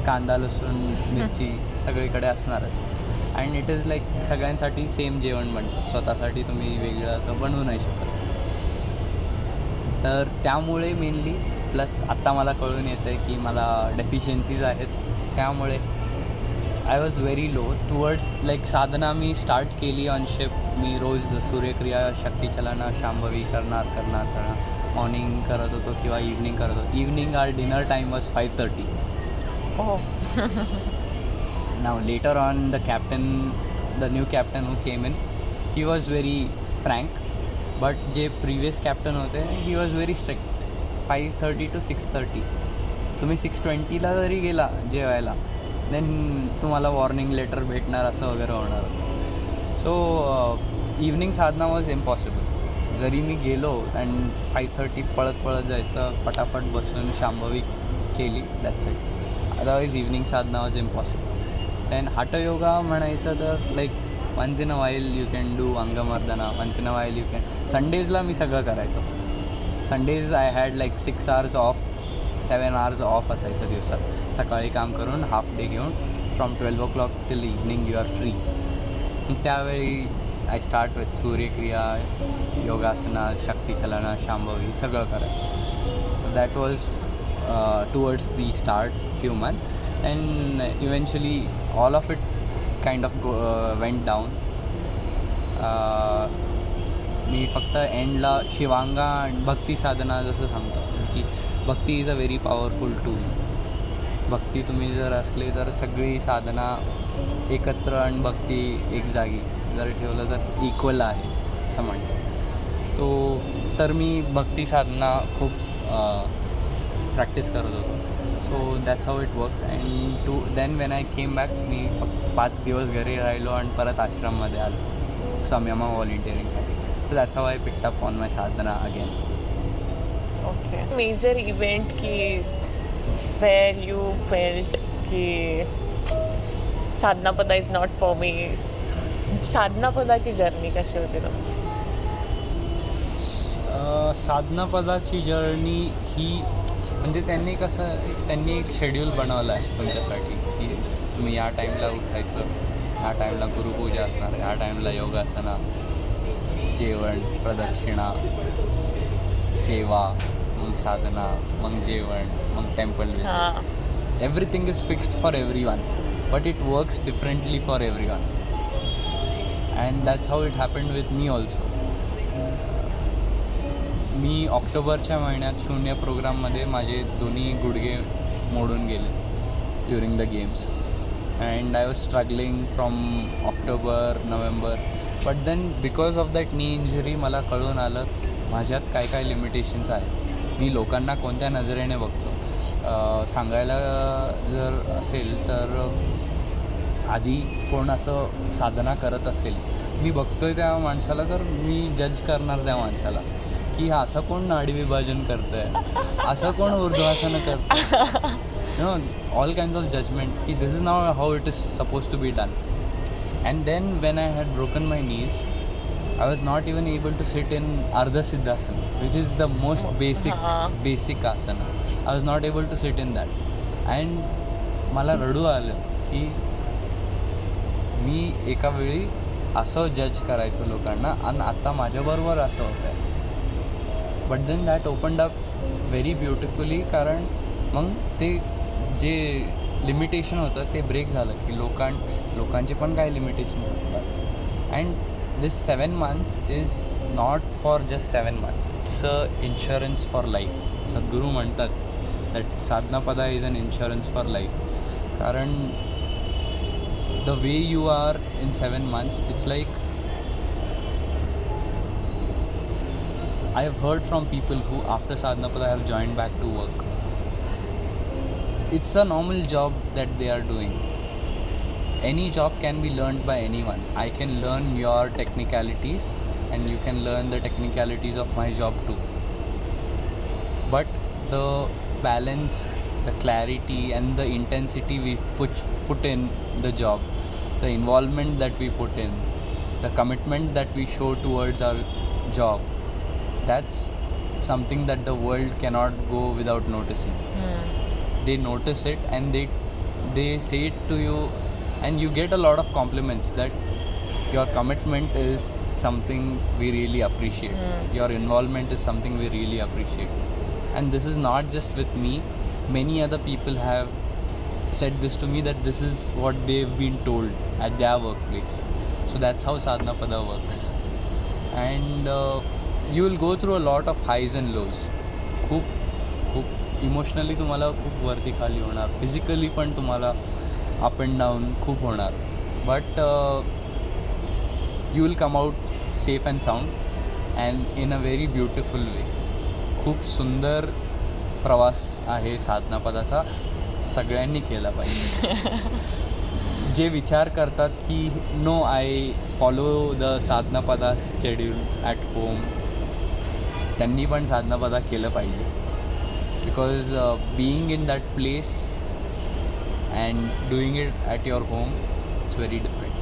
कांदा, लसूण, मिरची सगळीकडे असणारच. अँड इट इज लाईक सगळ्यांसाठी सेम जेवण बनतं. स्वतःसाठी तुम्ही वेगळं असं बनवू नाही शकत. तर त्यामुळे मेनली, प्लस आत्ता मला कळून येतं आहे की मला डेफिशियन्सीज आहेत. त्यामुळे I was very low towards like sadhana मी स्टार्ट केली ऑन शिप. मी रोज सूर्यक्रिया, शक्तिचलना, शांभवी करणार. मॉर्निंग करत होतो किंवा इव्हनिंग करत होतो. Evening our dinner time was 5:30. Now later on the new captain who came in, he was very frank, but जे previous captain होते he was very strict. 5:30 to 6:30. तुम्ही 6:20ला जरी गेला जेवायला देन तुम्हाला वॉर्निंग लेटर भेटणार असं वगैरे होणार होतं. So evening sadhana was impossible. जरी मी गेलो अँड 5:30 पळत जायचं, पटापट बसून शांभवी केली, that's it. Otherwise evening sadhana was impossible. And Hatha Yoga म्हणायचं तर like once in a while you can do Angamardana, once in a while you can. संडेजला मी सगळं करायचो. Sundays I had like 6 hours off. 7 hours off असायचं दिवसात. सकाळी काम करून हाफ डे घेऊन from 12 o'clock till evening you are free. त्यावेळी I start with Surya Kriya, Yogasana, Shakti Chalana, Shambhavi सगळं करायचं. That was towards the start few months, and eventually all of it kind of went down. मी फक्त एंडला शिवांगा आणि भक्ती साधना जसं सांगतो की bhakti is a very powerful tool. भक्ती तुम्ही जर असले तर सगळी साधना एकत्र आणि भक्ती एक जागी जर ठेवलं तर इक्वल आहे असं म्हणतो. तर मी भक्ती साधना खूप प्रॅक्टिस करत होतो. So that's how it work. And then when I came back, मी फक्त 5 दिवस घरी राहिलो आणि परत आश्रममध्ये आलो संयमा व्हॉलेंटिअरिंगसाठी. So that's how I picked up on my sadhana again. Okay. Major event की वेअर यू फेल्ट की Sadhanapada is not for me. साधनापदाची जर्नी कशी होती तुमची? साधनापदाची जर्नी ही म्हणजे त्यांनी एक शेड्यूल बनवलं आहे तुमच्यासाठी की तुम्ही या टाईमला उठायचं, ह्या टाईमला गुरुपूजा असणार, ह्या टाईमला योगासना, जेवण, प्रदक्षिणा, सेवा, मग साधना, मग जेवण, मग temple visit. Everything is fixed for every one, but it works differently for every one. And that's how it happened with me also. मी ऑक्टोबरच्या महिन्यात 0 प्रोग्राममध्ये माझे दोन्ही गुडघे मोडून गेले during the games. And I was struggling from October, November. But then because of that knee injury मला कळून आलं माझ्यात काय काय लिमिटेशन्स आहेत, मी लोकांना कोणत्या नजरेने बघतो. सांगायला जर असेल तर आधी कोण असं साधना करत असेल, मी बघतोय त्या माणसाला तर मी जज करणार त्या माणसाला की असं कोण नाडी विभाजन करतं आहे, असं कोण ऊर्ध्वासनं करतं आहे, no all kinds of judgement की this is not how it is suppose to be done. And then when I had broken my knees, I was not even able to sit in Ardha Siddhasana, which is the most basic asana. I was not able to sit in that. And मला रडू आलं की मी एका वेळी असं जज करायचो लोकांना आणि आता माझ्याबरोबर असं होतं आहे. But then that opened up very beautifully, कारण मग ते जे लिमिटेशन होतं ते ब्रेक झालं की लोकांचे पण काही लिमिटेशन्स असतात. And this 7 months is not for just 7 months, it's a insurance for life. Sadhguru म्हणतात that Sadhanapada is an insurance for life. कारण the way you are in 7 months, it's like I have heard from people who after Sadhanapada have joined back to work. It's a normal job that they are doing. Any job can be learned by anyone. I can learn your technicalities and you can learn the technicalities of my job too. But the balance, the clarity and the intensity we put in the job, the involvement that we put in, the commitment that we show towards our job, that's something that the world cannot go without noticing. They notice it and they say it to you. And you get a lot of compliments that your commitment is something we really appreciate. Your involvement is something we really appreciate. And this is not just with me. Many other people have said this to me, that this is what they've been told at their workplace. So that's how Sadhanapada works. And you will go through a lot of highs and lows. खूप emotionally तुम्हाला खूप वरती खाली होणार, physically पण तुम्हाला up and down खूप होणार. But you will come out safe and sound and in a very beautiful वे. खूप सुंदर प्रवास आहे साधनापदाचा, सगळ्यांनी केला पाहिजे. जे विचार करतात की no I follow the Sadhanapada schedule at home, त्यांनी पण साधनापदा केलं पाहिजे. Because being in that place and doing it at your home, it's very different.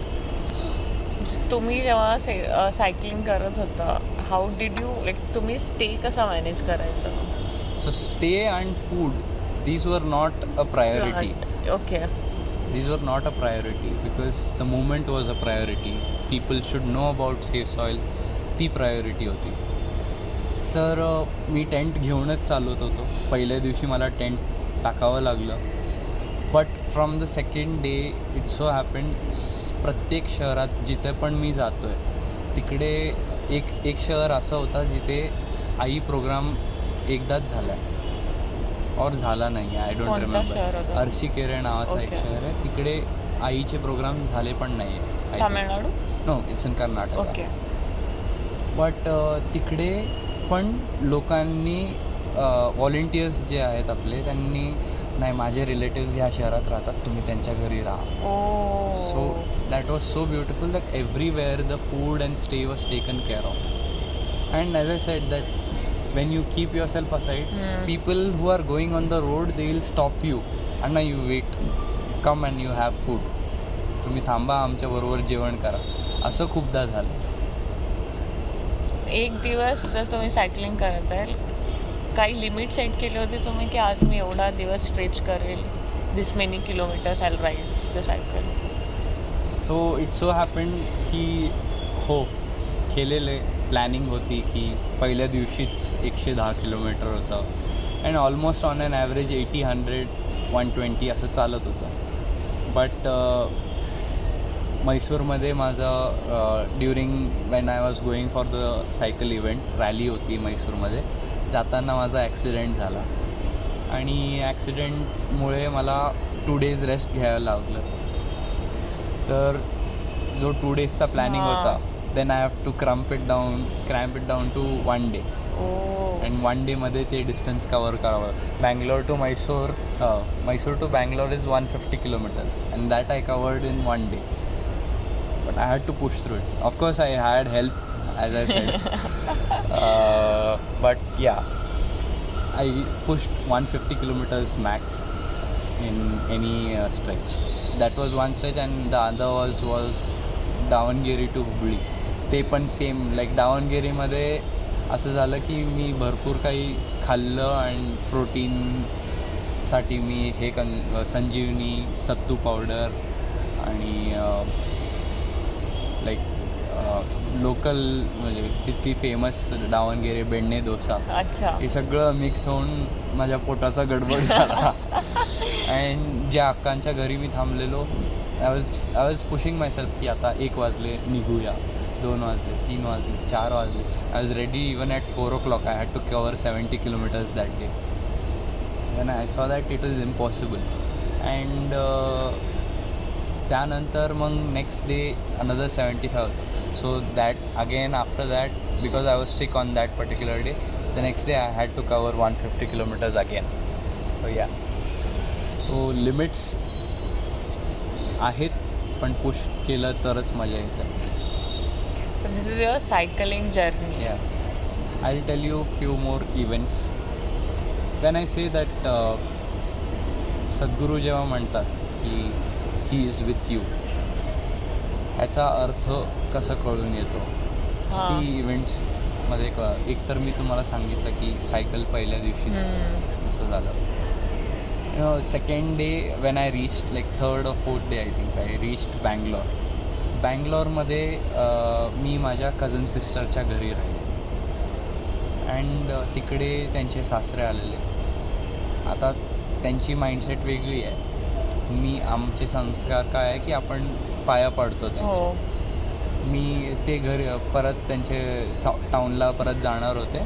तुम्ही जेव्हा सायकलिंग करत होता, हाऊ डिड यू तुम्ही स्टे कसा मॅनेज करायचा? So stay and food these were not a priority. Okay. These were not a priority because the movement was a priority. People should know about safe soil. ती priority होती. तर मी tent घेऊनच चालवत होतो. पहिल्या दिवशी मला टेंट टाकावं लागलं. But from the second day it so happen प्रत्येक शहरात जिथे पण मी जातो आहे तिकडे एक शहर असं होता जिथे आई प्रोग्राम एकदाच झाला आहे और झाला नाही आहे. I don't remember. अर्शिकेरे नावाचा एक शहर आहे. तिकडे आईचे प्रोग्राम्स झाले पण नाही आहे. Tamil Nadu? No, it's in Karnataka. Okay. But तिकडे पण लोकांनी व्हॉलेंटियर्स जे आहेत आपले त्यांनी नाही माझे रिलेटिव्स ह्या शहरात राहतात तुम्ही त्यांच्या घरी राहा. So that was so beautiful that everywhere the food and stay was taken care of. And as I said that when you keep yourself aside, people who are going on the road, they will stop you. Anna, you wait, come and you have food. तुम्ही थांबा आमच्या बरोबर जेवण करा. असं खूपदा झालं. एक दिवस जर तुम्ही सायकलिंग करत आहे काही लिमिट सेट केली होती तुम्ही की आज मी एवढा दिवस स्ट्रेच करेल, this many kilometres I ride the cycle? So it so happen की हो केलेले प्लॅनिंग होती की पहिल्या दिवशीच 110 किलोमीटर होतं and almost on an average 80, 100, 120 असं चालत होतं. बट मैसूरमध्ये माझं during when I was going for the cycle event rally होती मैसूरमध्ये. जाताना माझा ॲक्सिडेंट झाला आणि ॲक्सिडेंटमुळे मला 2 days रेस्ट घ्यायला लागलं. तर जो 2 daysचा प्लॅनिंग होता then I have to cramp it down to 1 day. And 1 day मध्ये ते डिस्टन्स कवर करावं. Bangalore to Mysore to Bangalore is 150 kilometers and that I covered in 1 day. But I had to push through it. Of course I had help, as I said. But yeah, I pushed 150 kilometers max in any stretch. That was one stretch and the other was Davangere to Hubli. ते पण same like दावणगिरीमध्ये असं झालं की मी भरपूर काही खाल्लं आणि प्रोटीनसाठी मी हे संजीवनी सत्तू पावडर आणि लाईक लोकल म्हणजे तितकी फेमस दावणगिरी बेडणे डोसा हे सगळं मिक्स होऊन माझ्या पोटाचा गडबड झाला. अँड ज्या अक्कांच्या घरी मी थांबलेलो I was pushing my self की आता 1 वाजले निघूया, 2 वाजले, 3 वाजले, 4 वाजले. I was ready even at 4 o'clock. I had to cover 70 kilometers that day. Then I saw that it is impossible. And त्यानंतर मग नेक्स्ट डे अनदर 75 होतं. So that again after that because I was sick on that particular day the next day I had to cover 150 kilometers again. So yeah so limits आहेत पण push केलं तरच मजा येते. So this is your cycling journey. Yeah. I'll tell you few more events. When I say that सद्गुरू जेव्हा म्हणतात की he is with you, ह्याचा अर्थ कसं कळून येतो ती इव्हेंट्समध्ये एक तर मी तुम्हाला सांगितलं की सायकल पहिल्या दिवशीच असं झालं. Second day when I reached like 3rd or 4th day I think I reached बँगलोरमध्ये मी माझ्या कझन सिस्टरच्या घरी राहिले अँड तिकडे त्यांचे सासरे आलेले. आता त्यांची माइंडसेट वेगळी आहे. आमचे संस्कार काय आहे की आपण पाया पडतो त्यांचे. मी ते घरी परत त्यांचे टाऊनला परत जाणार होते,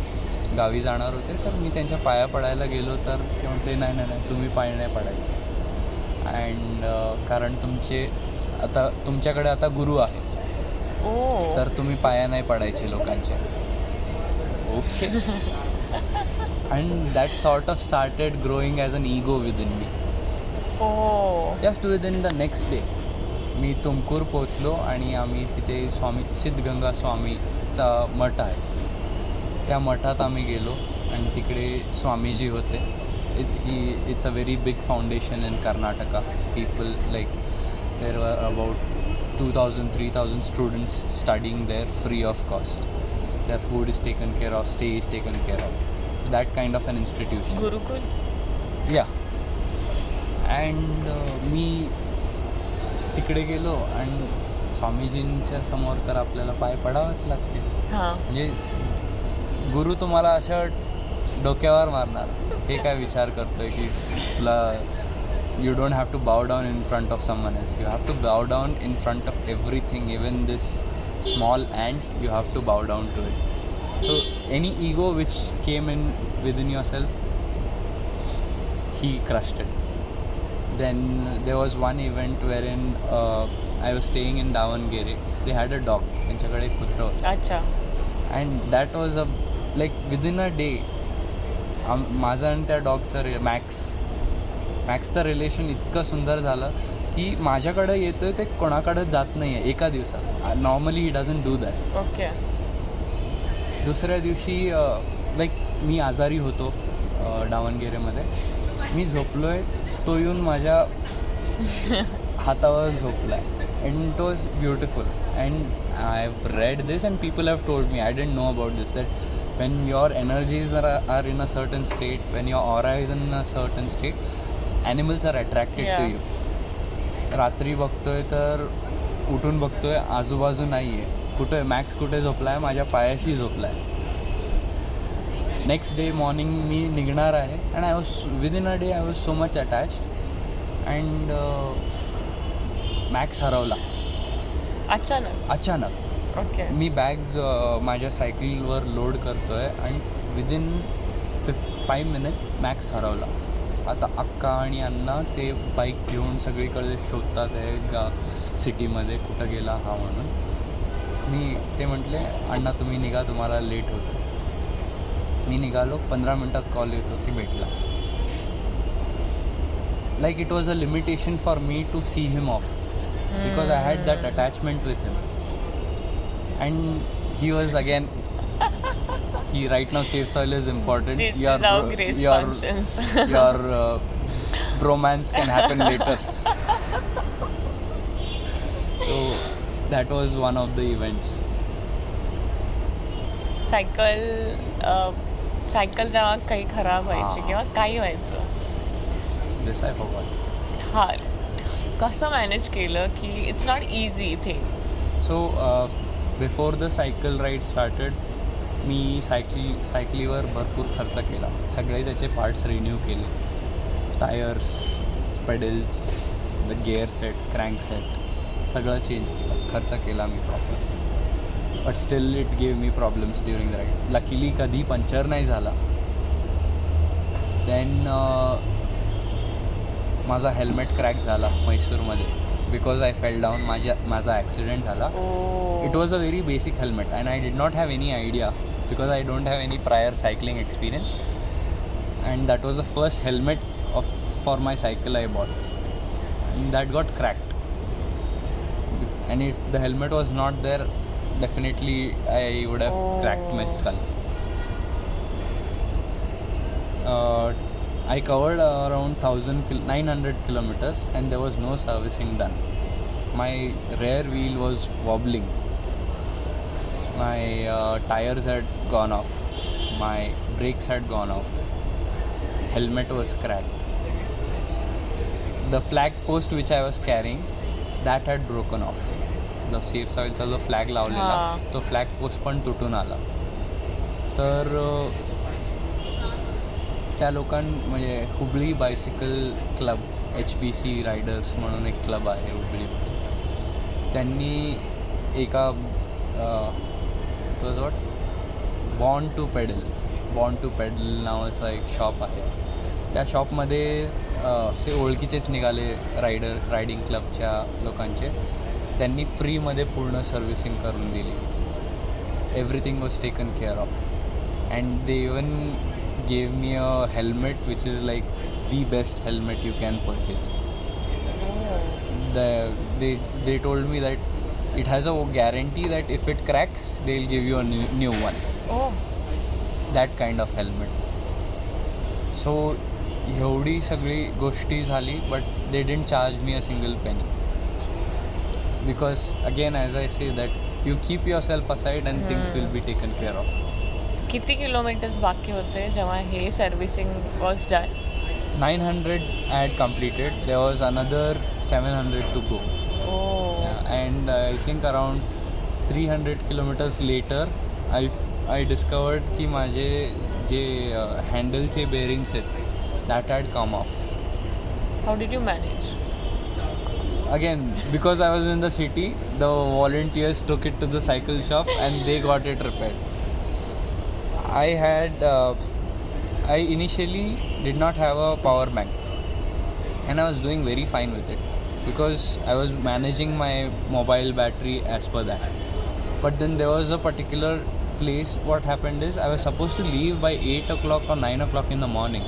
गावी जाणार होते. तर मी त्यांच्या पाया पडायला गेलो तर ते म्हटले नाही तुम्ही पाय नाही पडायचे अँड कारण तुमच्याकडे आता गुरु आहे तर तुम्ही पाया नाही पडायचे लोकांचे. Okay. And that sort of started growing as an ego within me. Just within the next day मी तुमकूर पोचलो आणि आम्ही तिथे सिद्धगंगा स्वामीचा मठ आहे त्या मठात आम्ही गेलो आणि तिकडे स्वामीजी होते. It's a very big foundation in Karnataka. People like there were about 2,000-3,000 students studying there free of cost. Their food is taken care of, stay is taken care of. That kind of an institution. Gurukul? Yeah and मी तिकडे गेलो आणि स्वामीजींच्या समोर तर आपल्याला पाय पडावंच लागतील. हां. म्हणजे गुरु तुम्हाला अशा डोक्यावर मारणार. हे काय विचार करतोय की तुला you don't have to bow down in front of someone else. You have to bow down in front of everything, even this small ant, you have to bow down to it. So any ego which came in within yourself, he crushed it. Then there was one event wherein I was staying in Davangere. They had a dog. त्यांच्याकडे एक कुत्रं होतं. अच्छा. And that was a like within a day माझं आणि त्या डॉगचं मॅक्सचं relation इतकं सुंदर झालं की माझ्याकडं येतं ते कोणाकडं जात नाही आहे एका दिवसात. Normally he doesn't do that. Okay. दुसऱ्या दिवशी लाईक मी आजारी होतो दावणगेरेमध्ये. मी झोपलो आहे, तो येऊन माझ्या हातावर झोपला आहे. And it was beautiful. And I have read this and people have told me, I didn't know about this, that when your energies are in a certain state, when your aura is in a certain state, animals are attracted to you. रात्री बघतोय तर उठून बघतोय आजूबाजू नाही आहे. कुठे max कुठे झोपला आहे? माझ्या पायाशी झोपला आहे. नेक्स्ट डे मॉर्निंग मी निघणार आहे and I was within a day I was so much attached and max हरवला अचानक. ओके. मी बॅग माझ्या सायकलवर लोड करतो आहे आणि विदिन 5 minutes मॅक्स हरवला. आता अक्का आणि अण्णा ते बाईक घेऊन सगळीकडे शोधतात आहे सिटीमध्ये, कुठं गेला हा म्हणून. मी ते म्हटले अण्णा तुम्ही निघा, तुम्हाला लेट होतं. मी निघालो, 15 मिनटात कॉल येतो की भेटला. Like it was a limitation for me to see him off because I had that attachment with him. And he was again, he right now safe soil is important. This is how grace functions. Your bromance can happen later. So that was one of the events. Cycle जेव्हा काही खराब व्हायची किंवा काही व्हायचं, This I forgot. हा कसं manage केलं की it's not easy thing. So before the cycle ride started मी सायकलीवर भरपूर खर्च केला. सगळे त्याचे पार्ट्स रिन्यू केले, tyres, pedals, the gear set, crank set सगळं चेंज केलं. खर्च केला मी proper. But still it gave me problems during the ride. Luckily कधी पंक्चर नाही झाला. देन माझा हेल्मेट क्रॅक झाला मैसूरमध्ये बिकॉज आय फेल डाऊन. माझा ॲक्सिडेंट झाला. It was a very basic helmet and I did not have any idea because I don't have any prior cycling experience, and that was the first helmet for my cycle I bought, and that got cracked. And if the helmet was not there, definitely I would have cracked my skull. I covered around 900 kilometers and there was no servicing done. My rear wheel was wobbling. My tires had gone off. My brakes had gone off. Helmet was cracked. The flag post which I was carrying, that had broken off. The safe soilचा जो flag लावलेला तो flag post पण तुटून आला. तर त्या म्हणजे Hubli bicycle club, HBC riders म्हणून एक क्लब आहे हुबळीमध्ये, त्यांनी एका बॉर्न टू पेडल नावाचा एक शॉप आहे. त्या शॉपमध्ये ते ओळखीचेच निघाले रायडिंग क्लबच्या लोकांचे. त्यांनी फ्रीमध्ये पूर्ण सर्व्हिसिंग करून दिली. Everything was taken care of and they even gave me a helmet which is like the best helmet you can purchase. They told me that it has a guarantee that if it cracks, they'll give you a new one. Oh. That kind of helmet. So एवढी सगळी गोष्टी झाली, but they didn't charge me a single penny. Because again, as I say, that you keep yourself aside and things will be taken care of. किती kilometres बाकी होते जेव्हा हे servicing was done? 900 I had completed. There was another 700 to go. Oh. And I think around 300 kilometers later, I discovered की माझे जे हँडलचे bearings आहेत that had come off. How did you manage? Again, because I was in the city, the volunteers took it to the cycle shop and they got it repaired. I initially did not have a power bank and I was doing very fine with it because I was managing my mobile battery as per that. But then there was a particular place. What happened is I was supposed to leave by 8 o'clock or 9 o'clock in the morning,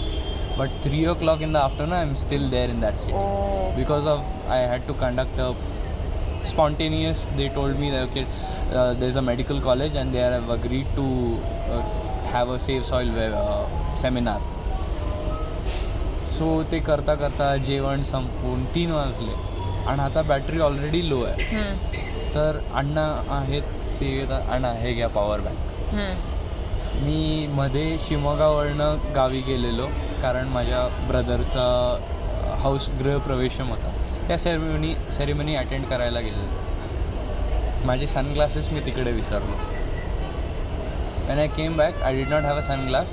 but 3 o'clock in the afternoon I'm still there in that city. Oh. Because of I had to conduct a spontaneous, they told me that okay, there's a medical college and they have agreed to have a safe soil seminar. So ते करता करता जेवण संपून 3 वाजले आणि आता battery already low आहे. तर अण्णा आहेत ते अण्णा हे घ्या पॉवर बँक. मी मध्ये शिमोगावरनं गावी गेलेलो कारण माझ्या ब्रदरचा हाऊस गृहप्रवेशम होता. त्या सेरेमनी अटेंड करायला गेलेलो. माझे सनग्लासेस मी तिकडे विसरलो. when I came back I did not have a sunglass.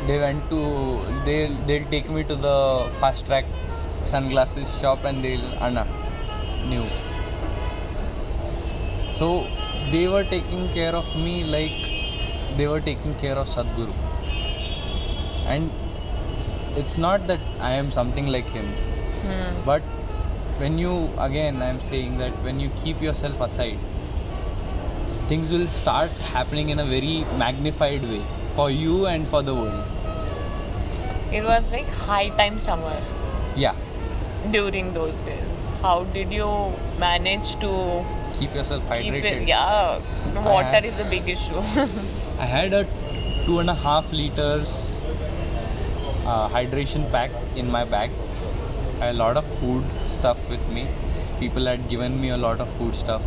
They'll take me to the fast track sunglasses shop and Anna new. So they were taking care of me like they were taking care of Sadhguru. And it's not that I am something like him, but when you, again I'm saying that when you keep yourself aside, things will start happening in a very magnified way for you and for the world. It was like high time summer Yeah, during those days. How did you manage to keep yourself keep hydrated. it? Yeah, water is a big issue. I had a 2.5 liters hydration pack in my bag. I had a lot of food stuff with me. People had given me a lot of food stuff.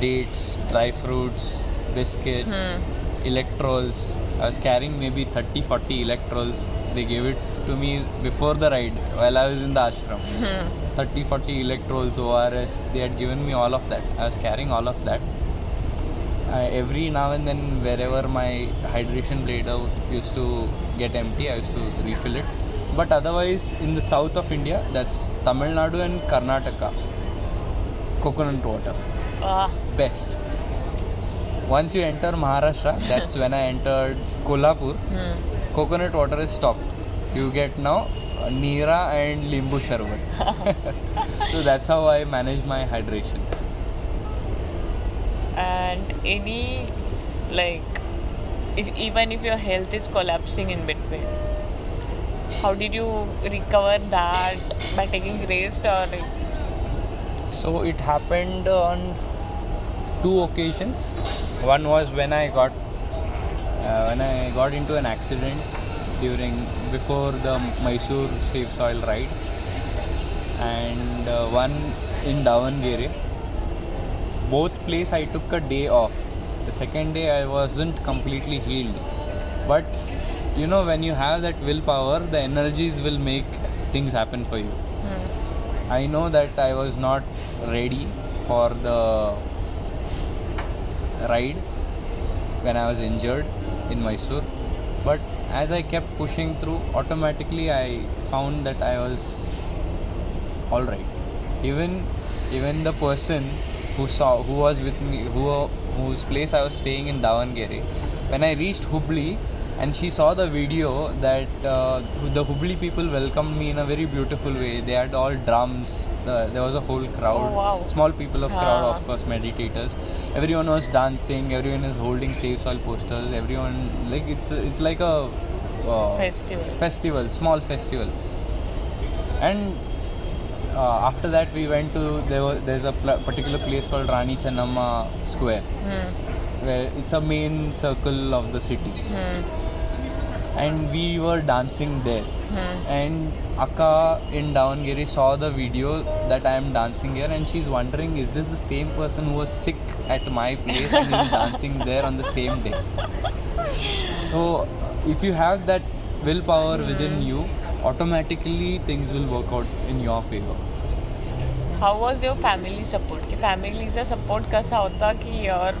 Dates, dry fruits, biscuits, electrols. I was carrying maybe 30-40 electrols. They gave it to me before the ride while I was in the ashram. 30-40 electrols, ORS. They had given me all of that. I was carrying all of that. Every now and then, wherever my hydration bladder used to get empty, I used to refill it. But otherwise, in the south of India, that's Tamil Nadu and Karnataka, coconut water. Best. Once you enter Maharashtra, that's when I entered Kolhapur, coconut water is stopped. You get now Neera and Limbu Sharbat. So that's how I manage my hydration. And any, like, even if your health is collapsing in between, how did you recover that? By taking rest or like? So it happened on 2 occasions. One was when I got into an accident before the Mysore Safe Soil ride, and one in Davangere. Both place I took a day off. The second day I wasn't completely healed, but you know, when you have that willpower, the energies will make things happen for you. I know that I was not ready for the ride when I was injured in Mysore, but as I kept pushing through, automatically I found that I was alright. Even the person who was with me, whose place I was staying in Davangere, when I reached Hubli and she saw the video that the Hubli people welcomed me in a very beautiful way. They had all drums. There was a whole crowd. Oh, wow. Small people of crowd, of course, meditators. Everyone was dancing. Everyone is holding safe soil posters. Everyone, like, it's like a festival, small festival. And after that we went to, there's a particular place called Rani Channamma Square, where it's a main circle of the city. And we were dancing there. And Akka in Davangere saw the video that I am dancing here, and she's wondering, is this the same person who was sick at my place and is dancing there on the same day? So if you have that willpower within you, automatically things will work out in your favor. How was your family support की फॅमिलीचा support कसा होता की your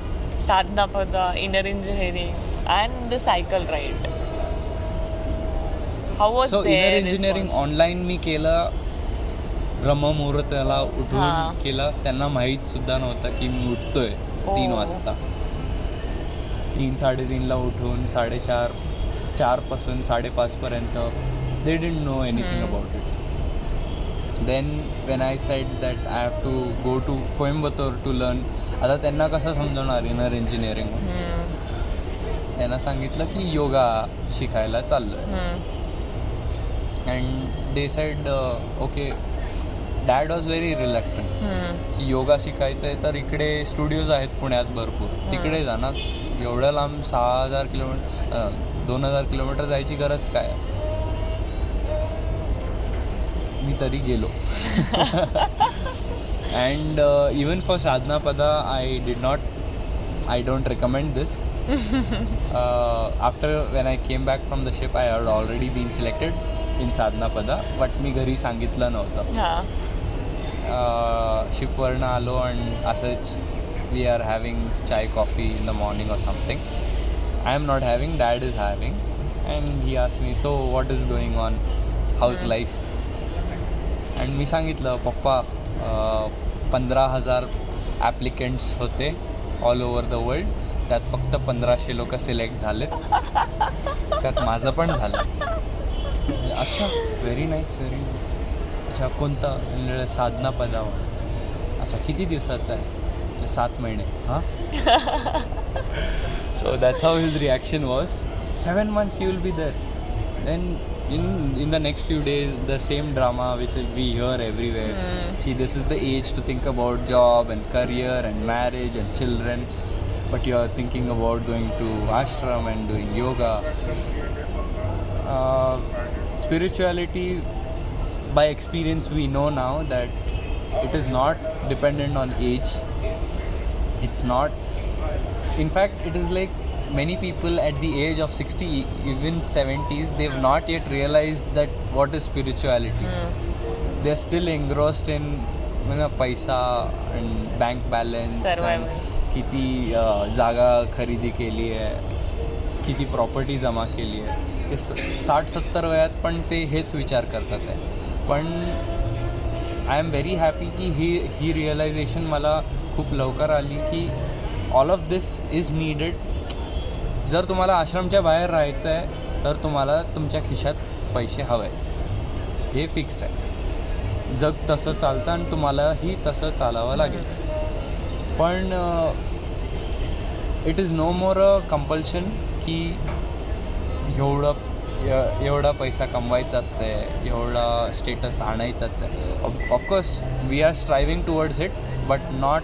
Sadhanapada Inner Engineering and the cycle ride how was so Inner Engineering online मी केलं, ब्रह्ममुहूर्ताला हां. उठून केलं. त्यांना माहीत सुद्धा नव्हतं की मी उठतोय 3 वाजता. 3-3:30ला उठून 4:30 पासून 5:30पर्यंत they didn't know anything about it. Then when I said that I have to go to Coimbatore to learn. आता त्यांना कसं समजवणार इनर इंजिनिअरिंग. त्यांना सांगितलं की योगा शिकायला चाललो आहे. And they said okay. Dad was very reluctant की योगा शिकायचं आहे तर इकडे स्टुडिओज आहेत पुण्यात भरपूर, तिकडे जा ना. एवढं लांब 6,000 किलोमीटर 2,000 किलोमीटर जायची गरज काय. मी तरी गेलो. अँड इवन फॉर साधनाpada I don't recommend this. After when I came back from the ship, I had already been selected in Sadhanapada, but मी घरी सांगितलं नव्हतं. शिपवरनं आलो आणि असंच we are having chai coffee in the morning or something. I am not having, dad is having. And he asked me, so what is going on, how's life. And मी सांगितलं, पप्पा 15,000 ॲप्लिकंट्स होते ऑल ओव्हर द वर्ल्ड, त्यात फक्त 1,500 लोक select झालेत, त्यात माझं पण झालं. अच्छा, व्हेरी नाईस, व्हेरी नाईस. अच्छा, कोणता. साधनापदा. अच्छा, किती दिवसाचा आहे. 7 महिने. हां. So that's how his reaction was. 7 months you will be there. Then in the next few days, the same drama which we hear everywhere, ki this is the age to think about job and career and marriage and children, but you are thinking about going to ashram and doing yoga. Spirituality, by experience we know now that it is not dependent on age. It's not, in fact it is like many people at the age of 60, even 70s, they've not yet realized that what is spirituality. They're still engrossed in paisa and bank balance, and किती जागा खरेदी केली आहे, किती property जमा केली आहे. हे 60-70 वयात पण ते हेच विचार करतात आहे. पण आय एम व्हेरी हॅपी की ही रिअलायझेशन मला खूप लवकर आली की all of this is needed. जर तुम्हाला आश्रमच्या बाहेर राहायचं आहे तर तुम्हाला तुमच्या खिशात पैसे हवे, हे फिक्स आहे. जग तसं चालतं आणि तुम्हालाही तसं चालावं लागेल. पण it is no more a compulsion की एवढा पैसा कमवायचाच आहे, एवढा स्टेटस आणायचाच आहे. Of course we are striving towards it, but not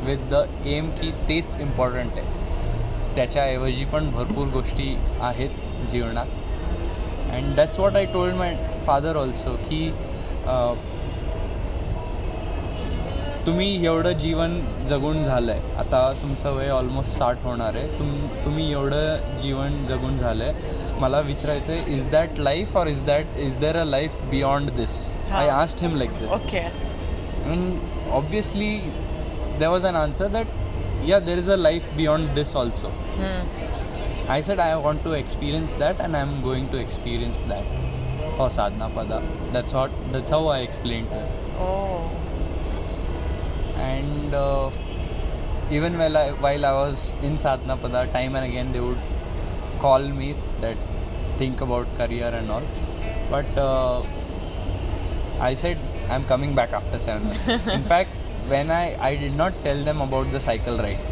with the aim की तेच इम्पॉर्टंट आहे. त्याच्याऐवजी पण भरपूर गोष्टी आहेत जीवनात. And that's what I told my father also की तुम्ही एवढं जीवन जगून झालं आहे, आता तुमचं वय ऑलमोस्ट 60 होणार आहे. तुम्ही एवढं जीवन जगून झालं आहे, मला विचारायचं आहे, is that life or is there a life beyond this. I asked him like this. Okay. And obviously there was an answer that yeah, there is a life beyond this also. I said I want to experience that and I am going to experience that for Sadhanapada. That's how I explained to him. Oh. And even while I was in Sadhanapada, time and again they would call me that think about career and all, but I said I'm coming back after 7 months. In fact, when I did not tell them about the cycle ride,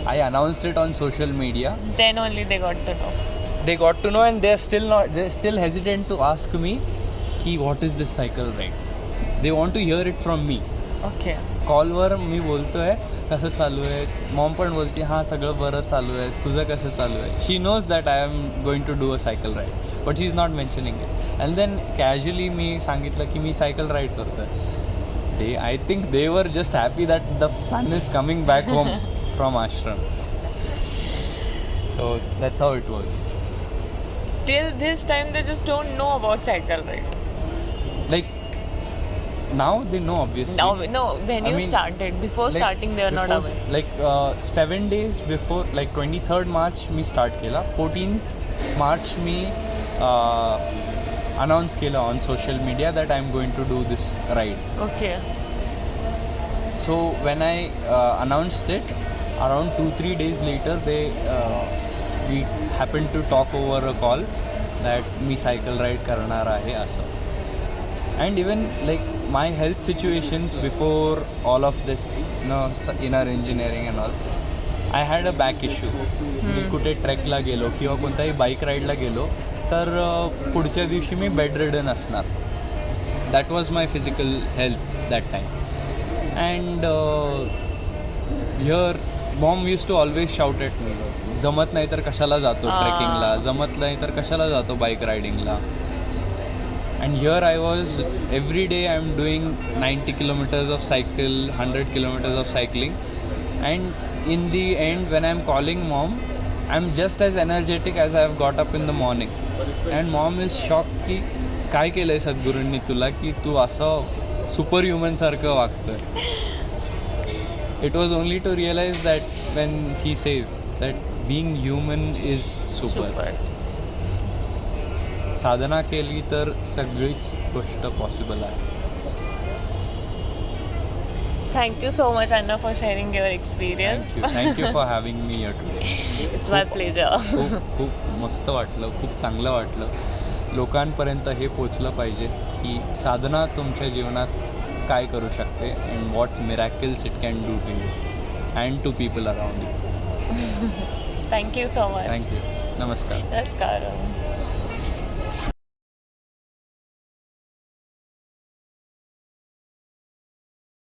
I announced it on social media. Then only they got to know. They got to know and they're still hesitant to ask me, what is this cycle ride? They want to hear it from me. Okay. कॉलवर मी बोलतो आहे कसं चालू आहे, Maugham पण बोलते हां सगळं बरं चालू आहे, तुझं कसं चालू आहे. She knows that I am going to do a cycle ride, but she is not mentioning it. And then casually मी सांगितलं की मी सायकल राईड करतो आहे. I think they were just happy that the son is coming back home from ashram. So that's how it was. till this time they just don't know about cycle, right? Like now they know, obviously. Now, no, when I you mean, started, before like, starting they are not before, aware. like 7 days before, like 23rd March मी start केला. 14th March मी announce केलं on social media that I am going to do this ride. Okay. So when I announced it, around 2-3 days later, we happened to talk over a call that me cycle ride करणार आहे असं. And even like my health situations before all of this, inner engineering and all, I had a back issue. मी कुठे ट्रेकला गेलो किंवा कोणत्याही bike राईडला गेलो तर पुढच्या दिवशी मी बेड रिडन असणार. That was my physical health that time. And here mom use to always shout at me, जमत नाही तर कशाला जातो ट्रेकिंगला, जमत नाही तर कशाला जातो बाईक रायडिंगला. And here I was every day I am doing 90 kilometers off cycle, 100 kilometers off cycling. And in the end when I am calling mom, I am just as energetic as I have got up in the morning. And mom is shock की काय केलं आहे सद्गुरूंनी तुला की तू असं super ह्युमनसारखं वागतं. It was only to realise that when he says that being human is super. साधना केली तर सगळीच गोष्ट पॉसिबल आहे. Thank you so much, Anna, for sharing your experience. Thank you for having me here today. It's my pleasure. खूप मस्त वाटलं, खूप चांगलं वाटलं. लोकांपर्यंत हे पोचलं पाहिजे की साधना तुमच्या जीवनात काय करू शकते and what miracles it can do to you and to people around you. Thank you so much. Thank you. नमस्कार. Namaskaram.